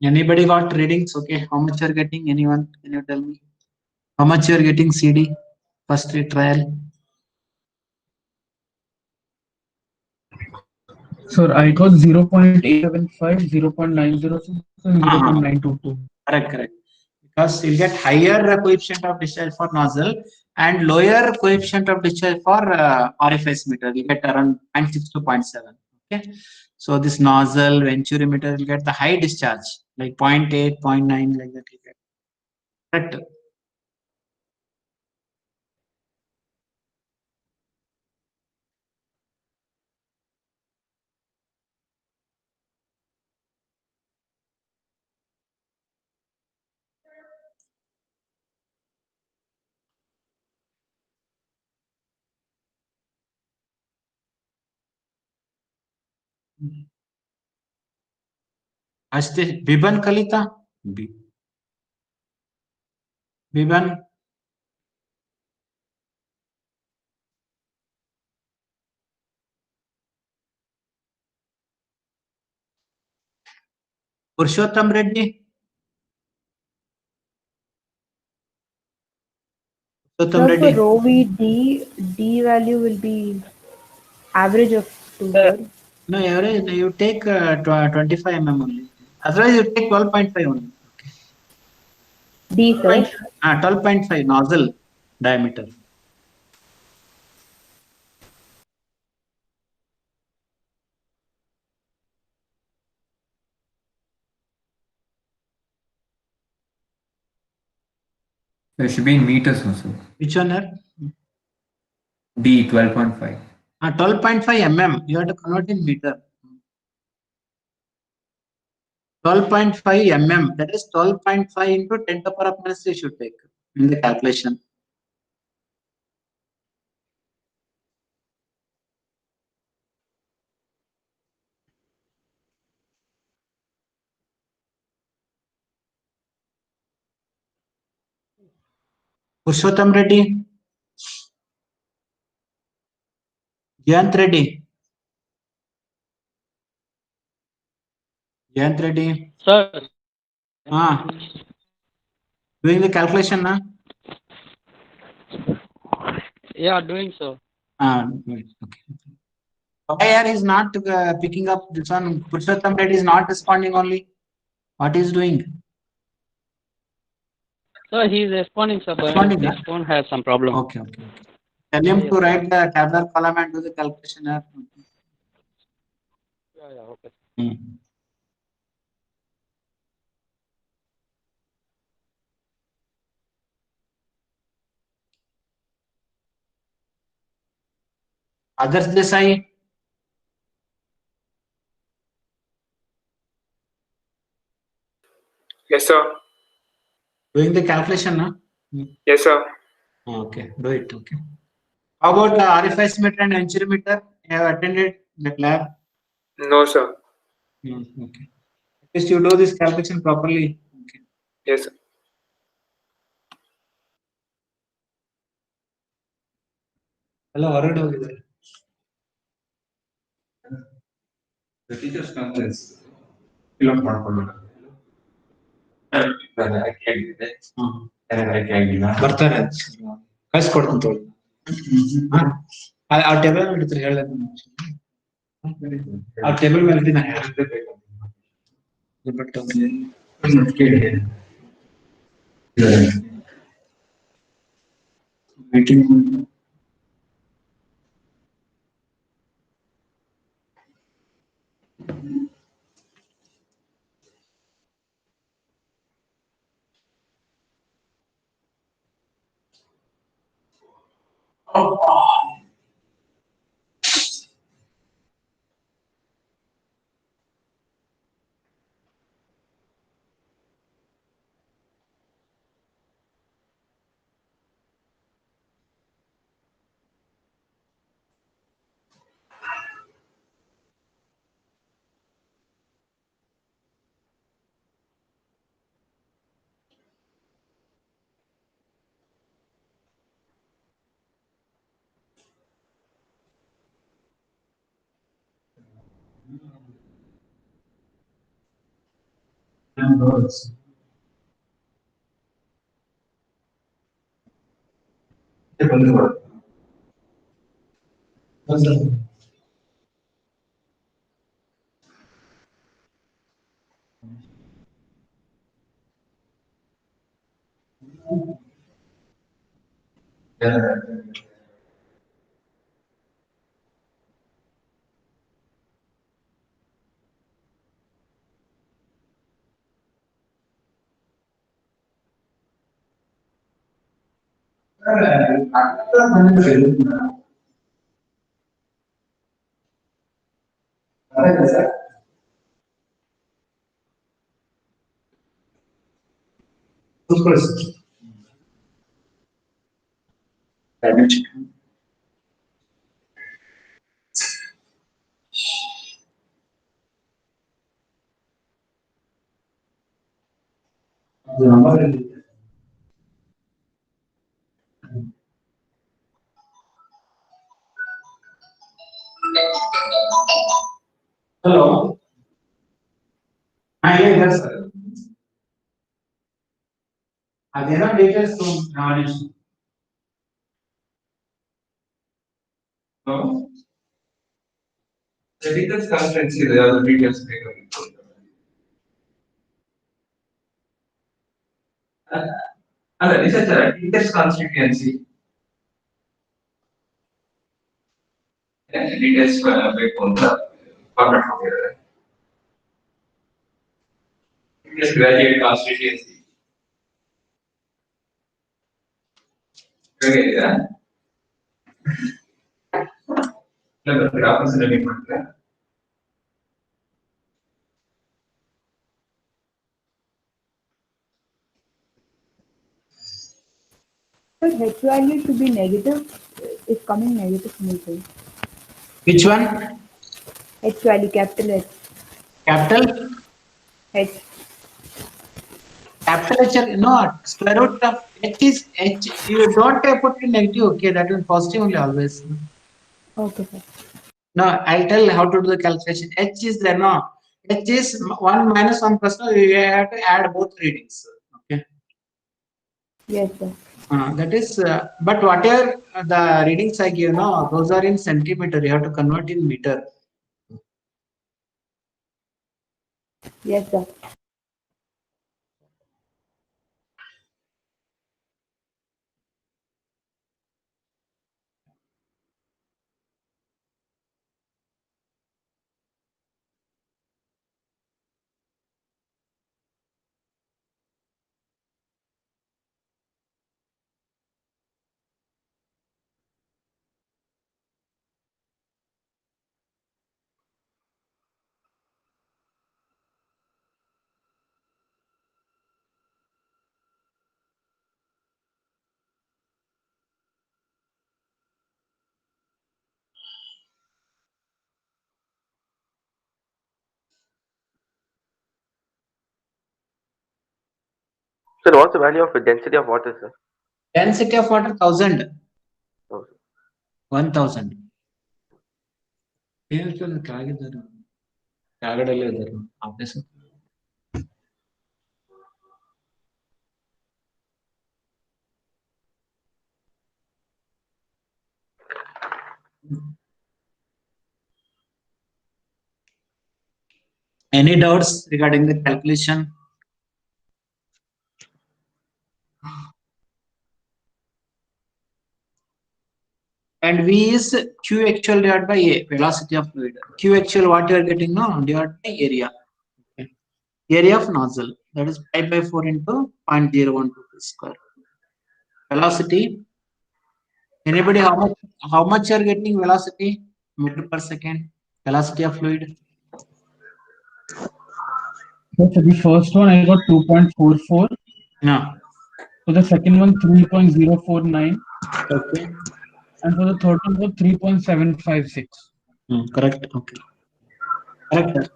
Anybody got readings? Okay. How much you're getting? Anyone? Can you tell me? How much you're getting CD? First trial. Sir, it was 0.875, 0.906, and 0.922. Correct. Because you'll get higher coefficient of discharge for nozzle and lower coefficient of discharge for orifice meter. You get around 0.6 to 0.7. Okay. So this nozzle, Venturi meter will get the high discharge, like 0.8, 0.9, like that you get. Correct. ಅಷ್ಟೇ ಬಿಬನ್ ಕಲಿತಾ ಬಿಬನ್ Purushottam Reddy Sir, for row V, D value will be average of 2, sir. No, average you take 25 mm only. Otherwise you take 12.5 only. D, sir. 12.5 nozzle. diameter. There should be in meters also. Which one, sir? D 12.5. 12.5 mm. You have to convert in meter. 12.5 mm. That is 12.5 into 10 to the power of minus 3 should take in the calculation. Purushottam Reddy. Jayant Reddy. Jayant Reddy. Sir, Doing the calculation, na? yeah, doing so. Okay. Why is not picking up this one? Purushottam Reddy is not responding only. What is doing? Sir, he is responding, sir, but Responding, his huh? phone has some problem. Okay. Tell him to write the tabular column and do the calculation. Yeah, okay. Others Desai. Yes, sir. Doing the calculation, na? Yes, sir. Okay, do it. Okay. How about RFIS meter and venturimeter? You have attended that lab? No, sir. Okay. At least you do this calculation properly. Okay. Yes, sir. Hello, ಹೊರಗಡೆ ಹೋಗಿದ್ದಾರೆ. The teacher's conference. Fill up ಮಾಡ್ಕೊಳ್ಳೋಣ. ಬರ್ತಾರೆ ಕಳ್ಸ್ಕೊಡ್ತೀನಿ ತಗೊಳ್ಳಿ. ಆ table ಮೇಲೆ ಇಡ್ತಾರೆ ಹೇಳ ಆ ಟೇಬಲ್ ಮೇಲೆ ಇದ್ದೀನಿ ಮೀಟಿಂಗ್ ಹಲೋ ಹೇಳಿ ಸರ್ ಅದೇನೋ ಡೀಟೇಲ್ಸ್ ಟೀಚರ್ಸ್ ಕಾನ್ಫರೆನ್ಸ್ ಇದೆ ಅದು ಡೀಟೇಲ್ಸ್ ಬೇಕಾಗಿತ್ತು. ಅಲ್ಲ ನಿಜ ಟೀಚರ್ಸ್ ಕಾನ್ಸ್ಟಿಟ್ಯೂಯನ್ಸಿ details ಬೇಕು ಅಂತ ಫಾರ್ಮ್ಯಾಟ್ ಮಾಡಿದ್ದಾರೆ. ಗ್ರಾಜುಯೇಟ್ ಕಾನ್ಸ್ಟಿಟ್ಯೂಯೆನ್ಸಿ ಹೇಗಿದೆ ಗ್ರಾಫ್ಸ್ ರೆಡಿ ಮಾಡ್ತಾರೆ. But H value to be negative is coming negative from the side. Which one? H value, capital H. Capital? H. Capital H, no, square root of H is H. You don't put in negative, okay, that is positive only always. Okay, sir. No, I'll tell how to do the calculation. H is there, no. H is 1 minus 1 plus, no, you have to add both readings. Okay. Yes, sir. That is, but whatever the readings I give, no, those are in centimeter. You have to convert in meter. Yes, sir. Sir, what's the value of the density of water, sir? Density of water 1000. Oh, 1000. ಹೇಳ್ತಾರೆ ಕೆಳಗಿದ್ದಾರೆ ಕೆಳಗಡೆಲ್ಲೇ ಇದ್ದಾರೆ office. Any doubts regarding the calculation? And V is Q actual divided by A, velocity of fluid. Q actual, what you are getting now, divided by area. Okay. Area of nozzle, that is pi by 4 into 0.012 square. Velocity. Anybody, how much you are getting velocity? Meter per second. Velocity of fluid. So for the first one, I got 2.44. No. For the second one, 3.049. Okay. And for the third one, got 3.756. Correct. Okay. Correct.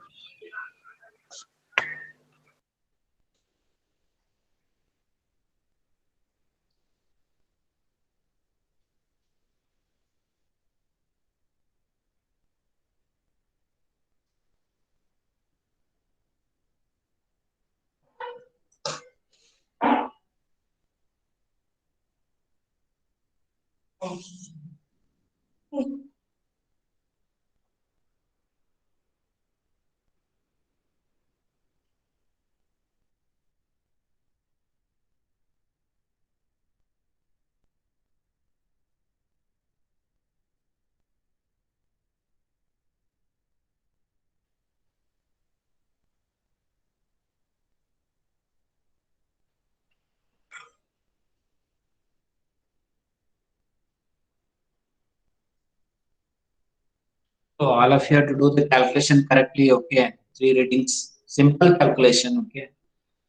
So all of you have to do the calculation correctly, okay? 3 readings, simple calculation, okay?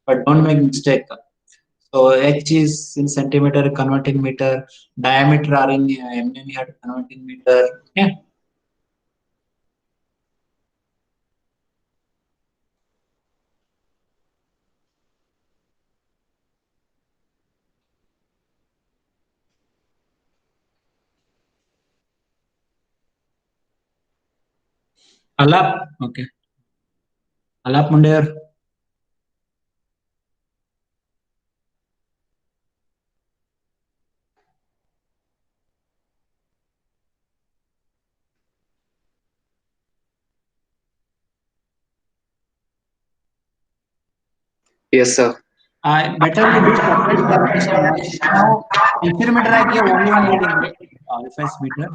But don't make mistake. So H is in centimeter, converting meter, diameter are in mm, you have to convert in meter. Yeah. Alap, okay. Alap Mundir. Yes, sir. Better we do separate calculation. Now, meter I give only one reading, 5 meter.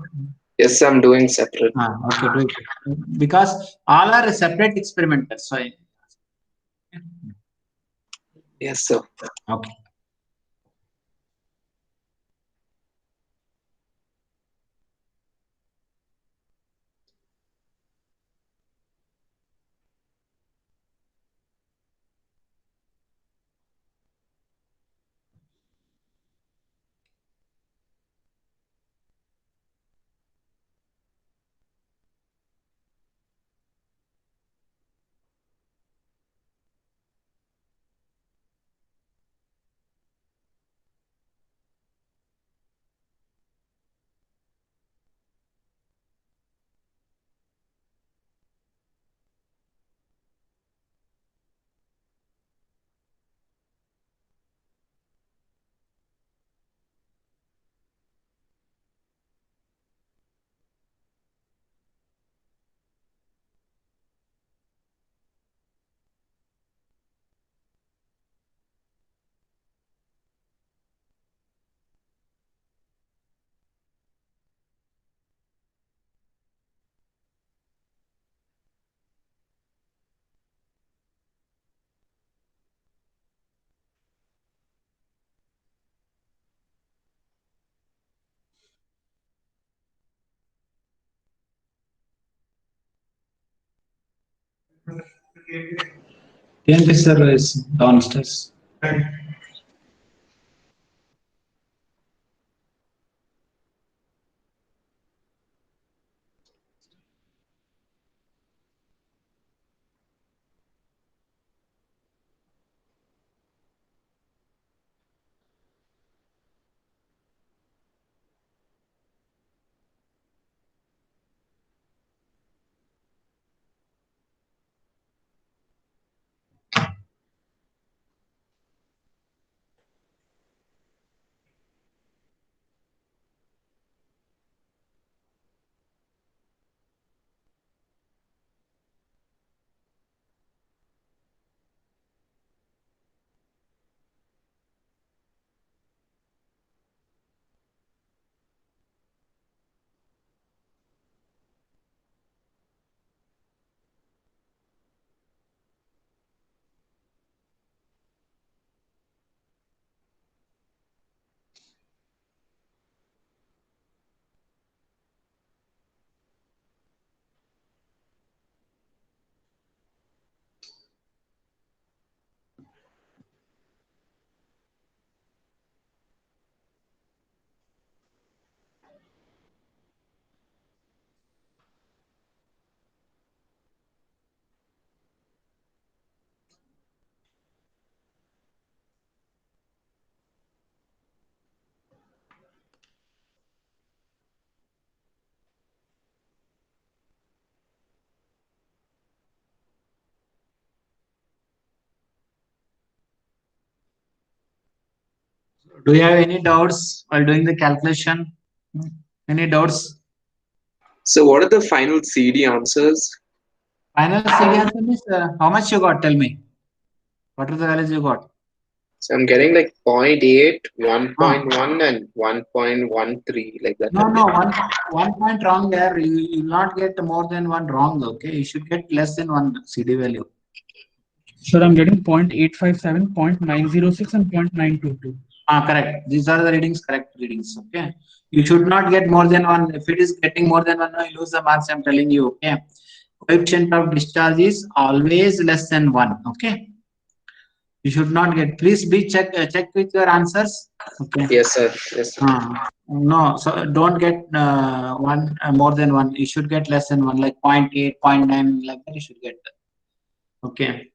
Yes, I'm doing separate. Okay, do it. Because all are separate experimenters. So, Yes, sir. okay. TNP sir is downstairs. Do you have any doubts while doing the calculation? Any doubts? So, what are the final CD answers? Final CD answer is how much you got? Tell me. What are the values you got? So, I'm getting like 0.8, Ah. 1.1, and 1.13, like that. No, one point wrong there. You will not get more than one wrong. Okay, you should get less than one CD value. Sir, I'm getting 0.857, 0.906, and 0.922. Correct. These are the readings, correct readings. Okay. You should not get more than one. If it is getting more than one, you lose the marks. I'm telling you. Okay. Coefficient of discharge is always less than one. Okay. You should not get. Please be check with your answers. Okay. Yes, sir. Yes, sir. No, so don't get one more than one. You should get less than one, like 0.8, 0.9, like that. You should get. Okay.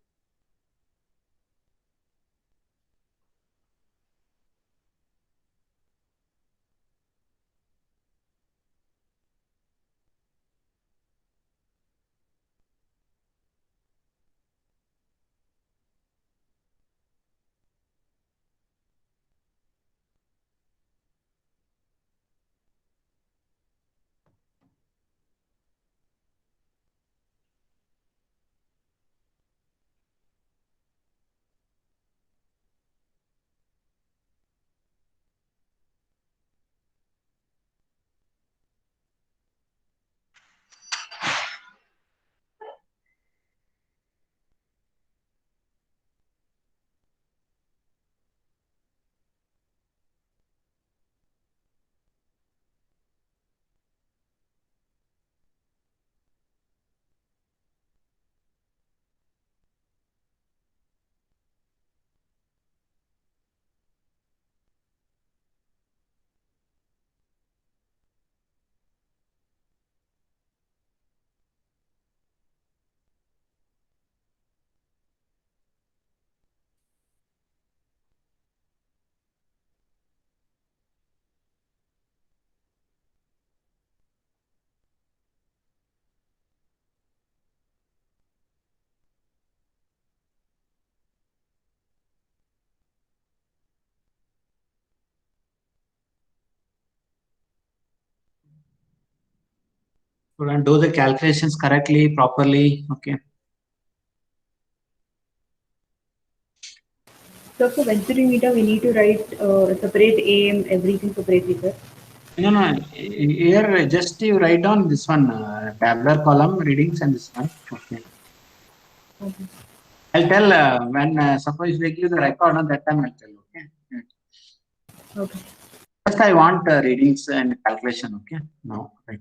And do the calculations correctly, properly. Okay. So for venturing meter, we need to write separate AM, everything separately, sir. No. Here, just you write down this one, tabular column readings and this one. Okay. Okay. I'll tell when suppose they give the record on that time I'll tell. Okay. Okay. First, I want readings and calculation. Okay. No. Right.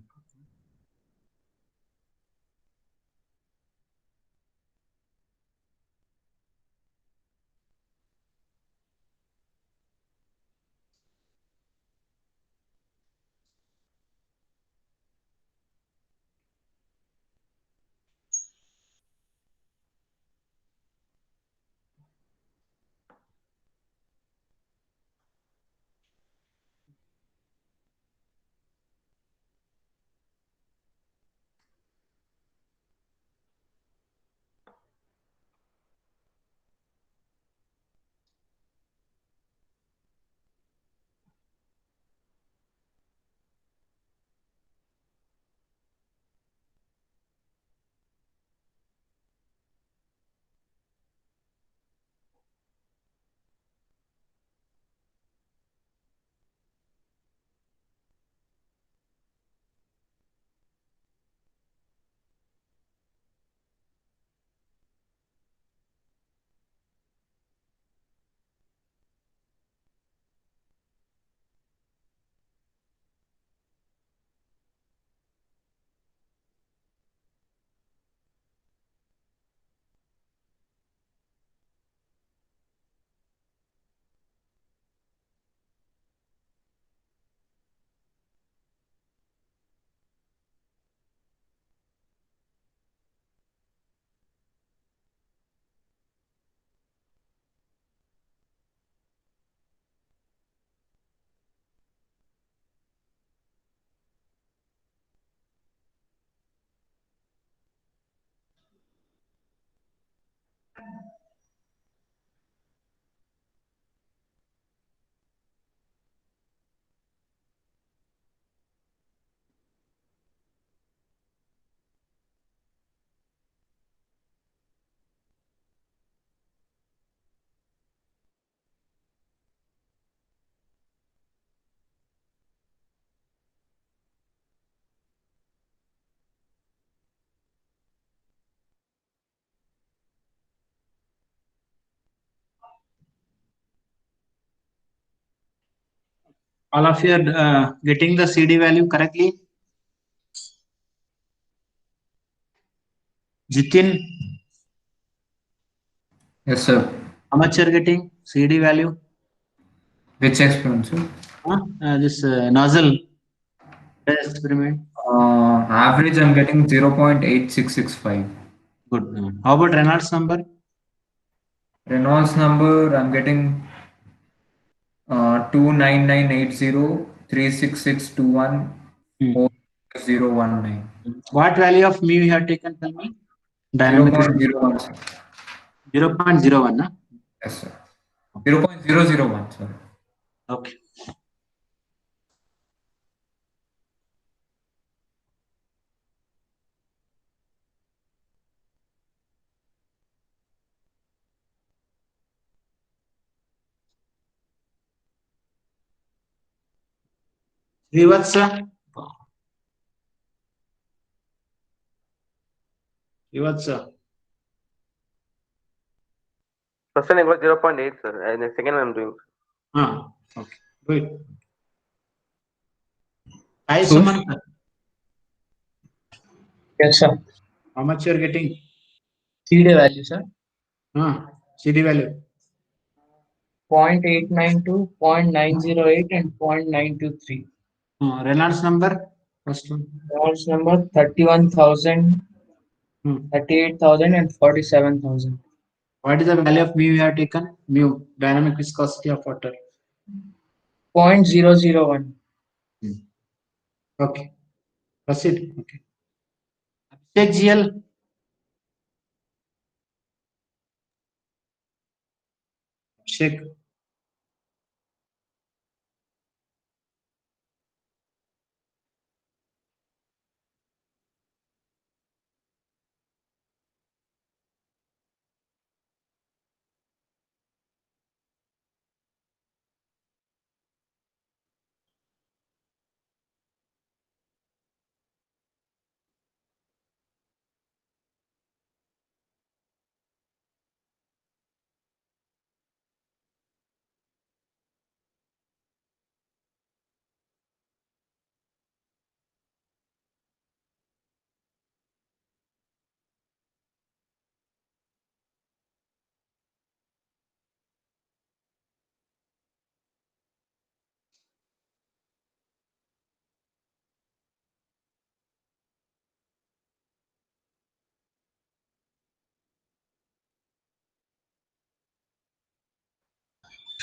All of you are getting the CD value correctly? Jitin, Yes, sir. how much you're getting CD value? Which experiment, sir? This nozzle experiment. Average, I'm getting 0.8665. Good. How about Reynolds number? Reynolds number, I'm getting 29980 019. What value of mu you have taken? Tell me. Dynamic 0.01, sir. 0.01. Huh? Yes, sir. 0.001, sir. Okay. Srivatsa. Srivatsa. First one I got 0.8, sir, and the second one I'm doing. Okay. Good. Hi, So- Suman. Yes, sir. How much you're getting? CD value, sir. CD value. 0.892, 0.908, and 0.923. Reynolds number. First one. Reynolds number 31,000, 38,000, and 47,000. What is the value of mu you have taken? Mu, dynamic viscosity of water. 0.001. Okay. Proceed. Okay. Abhishek GL. Abhishek.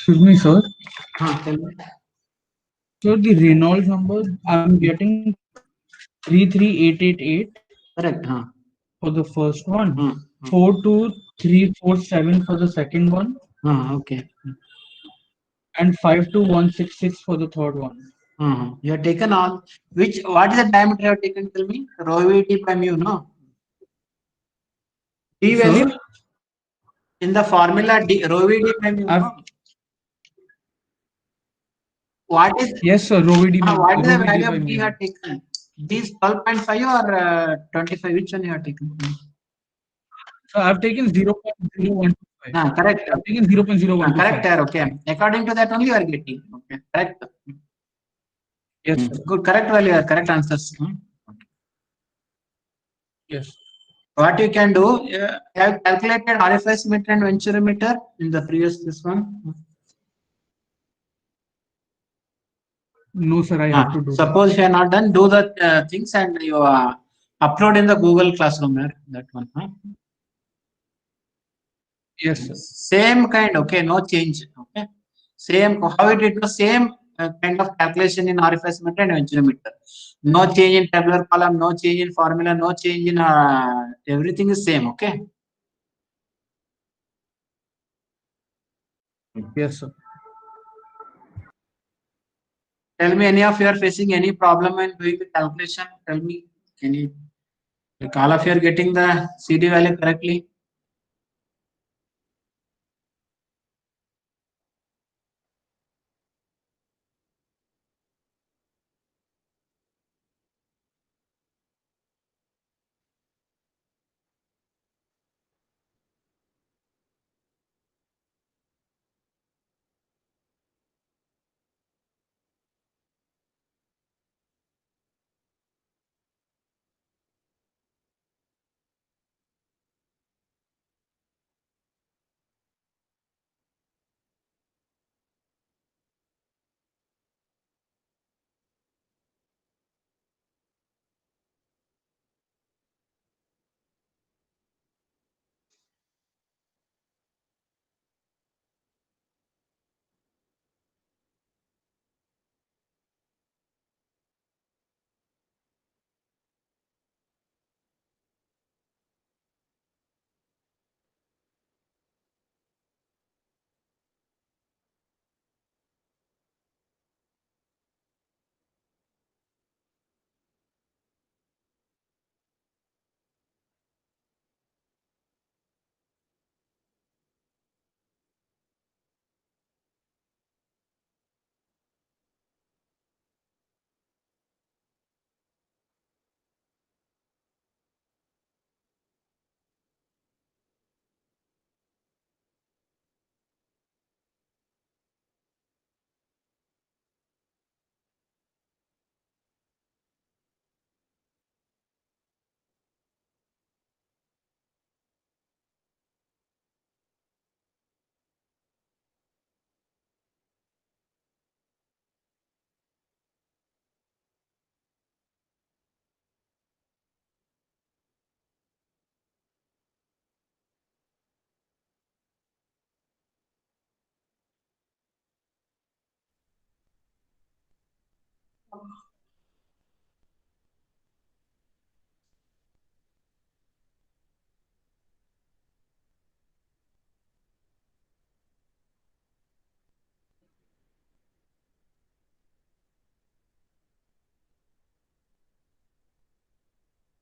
Excuse me, sir. Tell me. So the Reynolds number, I'm getting 33888 Correct. for the first one, Hmm. 42347 for the second one, Okay. and 52166 for the third one. You have taken all. What is the diameter you have taken? Tell me. Rho VD by mu, no? D value Sir? in the formula D, rho VD by mu, no? What is? Yes, sir. Rho VD What is the by value of D mu. you have taken? D is 12.5 or 25? Which one you have taken? So I've taken 0.0125. Correct. I've taken 0.0125. Correct, sir. Okay. According to that only you are getting. Okay. Correct. Yes, sir. Good. Correct value. Correct answers. Yes. What you can do, I have calculated RFS meter and venturimeter in the previous this one. No, sir. I have to do Suppose you are not done, do the things and you upload in the Google Classroom. That one. Yes, sir. Same kind. Okay. No change. Okay. Same. How it was same kind of calculation in RFS meter and venturimeter. No change in tabular column. No change in formula. No change in everything is same. Okay. Yes, sir. Tell me, any of you are facing any problem in doing the calculation? Tell me, any, like all of you are getting the CD value correctly?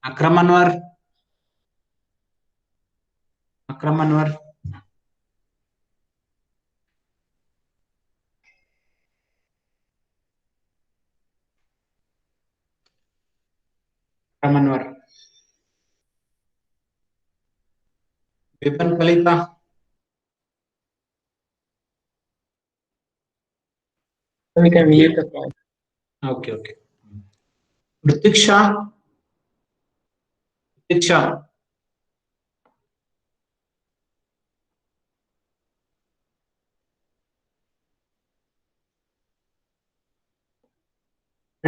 Akram Anwar. Akram Anwar. Akram Anwar. Vipin Kalita. We can mute the call. Okay, okay. Ritik Shah. Ritik Shah.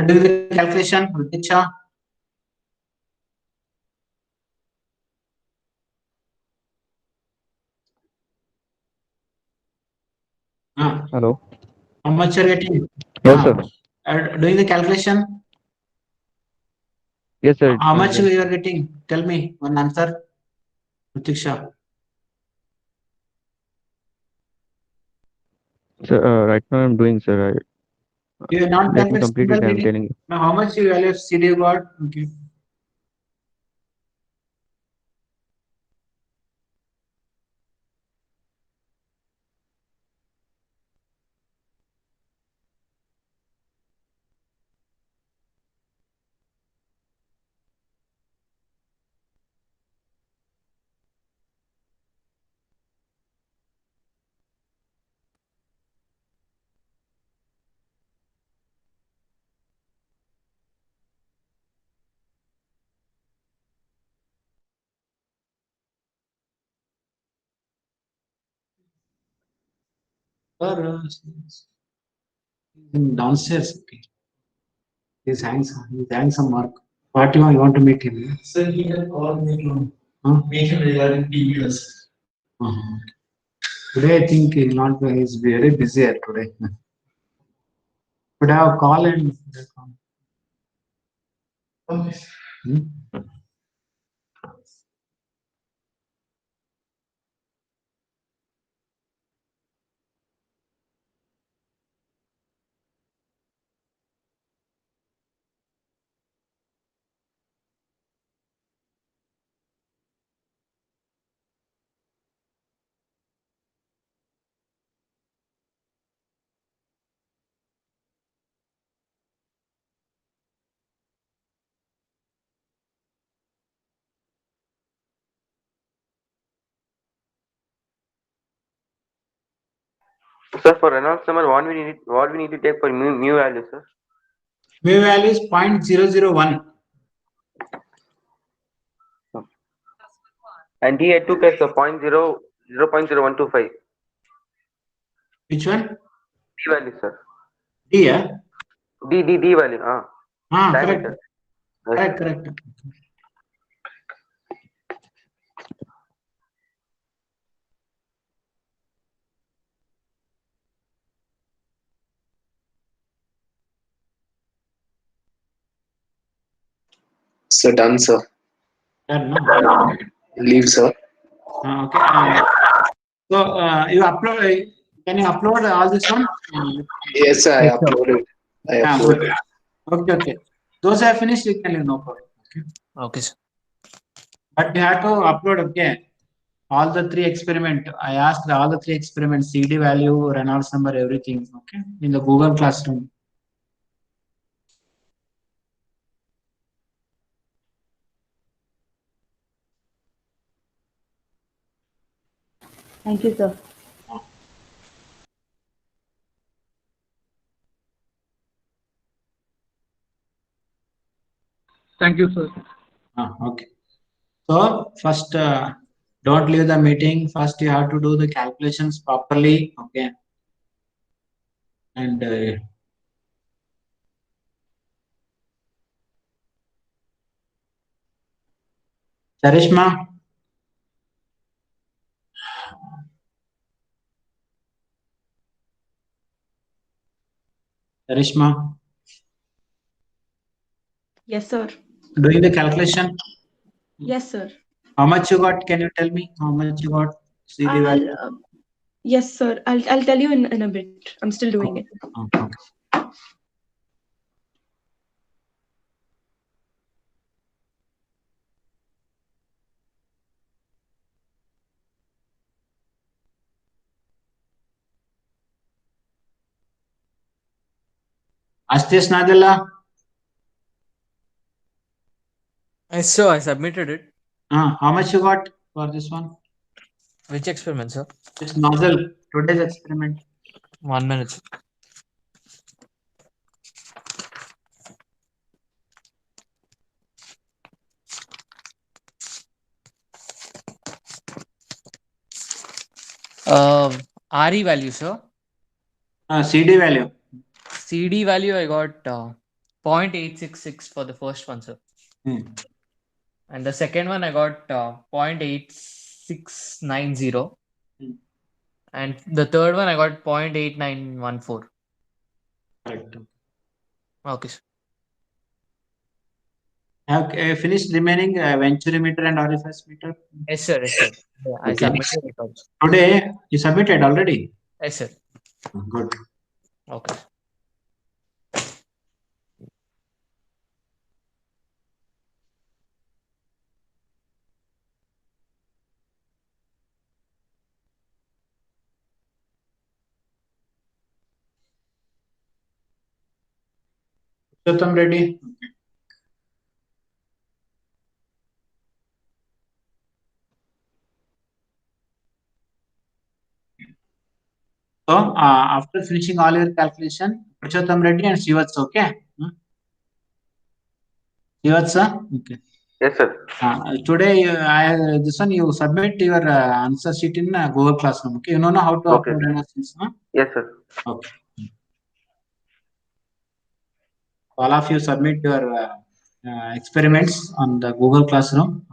Do the calculation, Ritik Shah. much you're getting? Yes, Ah, sir. Doing the calculation? Yes, sir. How much you are getting? Tell me one answer. Pratiksha. Sir, right now I'm doing, sir. You are not Let me calculate complete single it. I'm reading. telling you. Now, how much you value of CD you got? Okay. Sir, downstairs. Okay. He's having some work. What you want to meet him? Sir, he had called me to Huh? meet him regarding TVS. Uh-huh. Today I think he'll not be, he's very busy today. Could I have call and Okay. Hmm? Sir, for Reynolds number, what we need to take for mu value, sir? Mu value is 0.001. And he had took as a 0.0125. Which one? D value, sir. D, yeah? D value. Correct. Diameter. Correct. So done, sir. Done, no? Leave, sir. Okay. So you upload. Can you upload all this one? Yes, sir, I Yes, sir. uploaded. I Good. uploaded. Okay. Those are finished. You can leave, no problem. Okay. Okay, sir. But you have to upload. Okay. All the three experiment. I asked all the three experiments: CD value, Reynolds number, everything. Okay. In the Google Classroom. Thank you, sir. Thank you, sir. Okay. So first, don't leave the meeting. First, you have to do the calculations properly. Okay. And Charishma. Charishma. Yes, sir. Doing the calculation. Yes, sir. How much you got? Can you tell me how much you got? CD value. Yes, sir. I'll tell you in a bit. I'm still doing it. Okay. Ashtesh Nadella. Sir, I submitted it. How much you got for this one? Which experiment, sir? This nozzle. Today's experiment. 1 minute, sir. RE value, sir. CD value. CD value, I got 0.866 for the first one, sir. And the second one, I got 0.8690. Hmm. And the third one, I got 0.8914. Correct. Okay, sir. Have finished remaining venturimeter and orifice meter? Yes, sir. Yes, sir. Yeah, I Okay. submitted it also. Today you submitted already? Yes, sir. Good. Okay. Purushottam ready? So after finishing all your calculation, Purushottam Reddy and Shivatsa, okay? Shivatsa? Okay. Yes, sir. Today, this one you submit your answer sheet in Google Classroom. Okay, you know how to Okay. upload answers, huh? Yes, sir. Okay. All of you submit your experiments on the Google Classroom.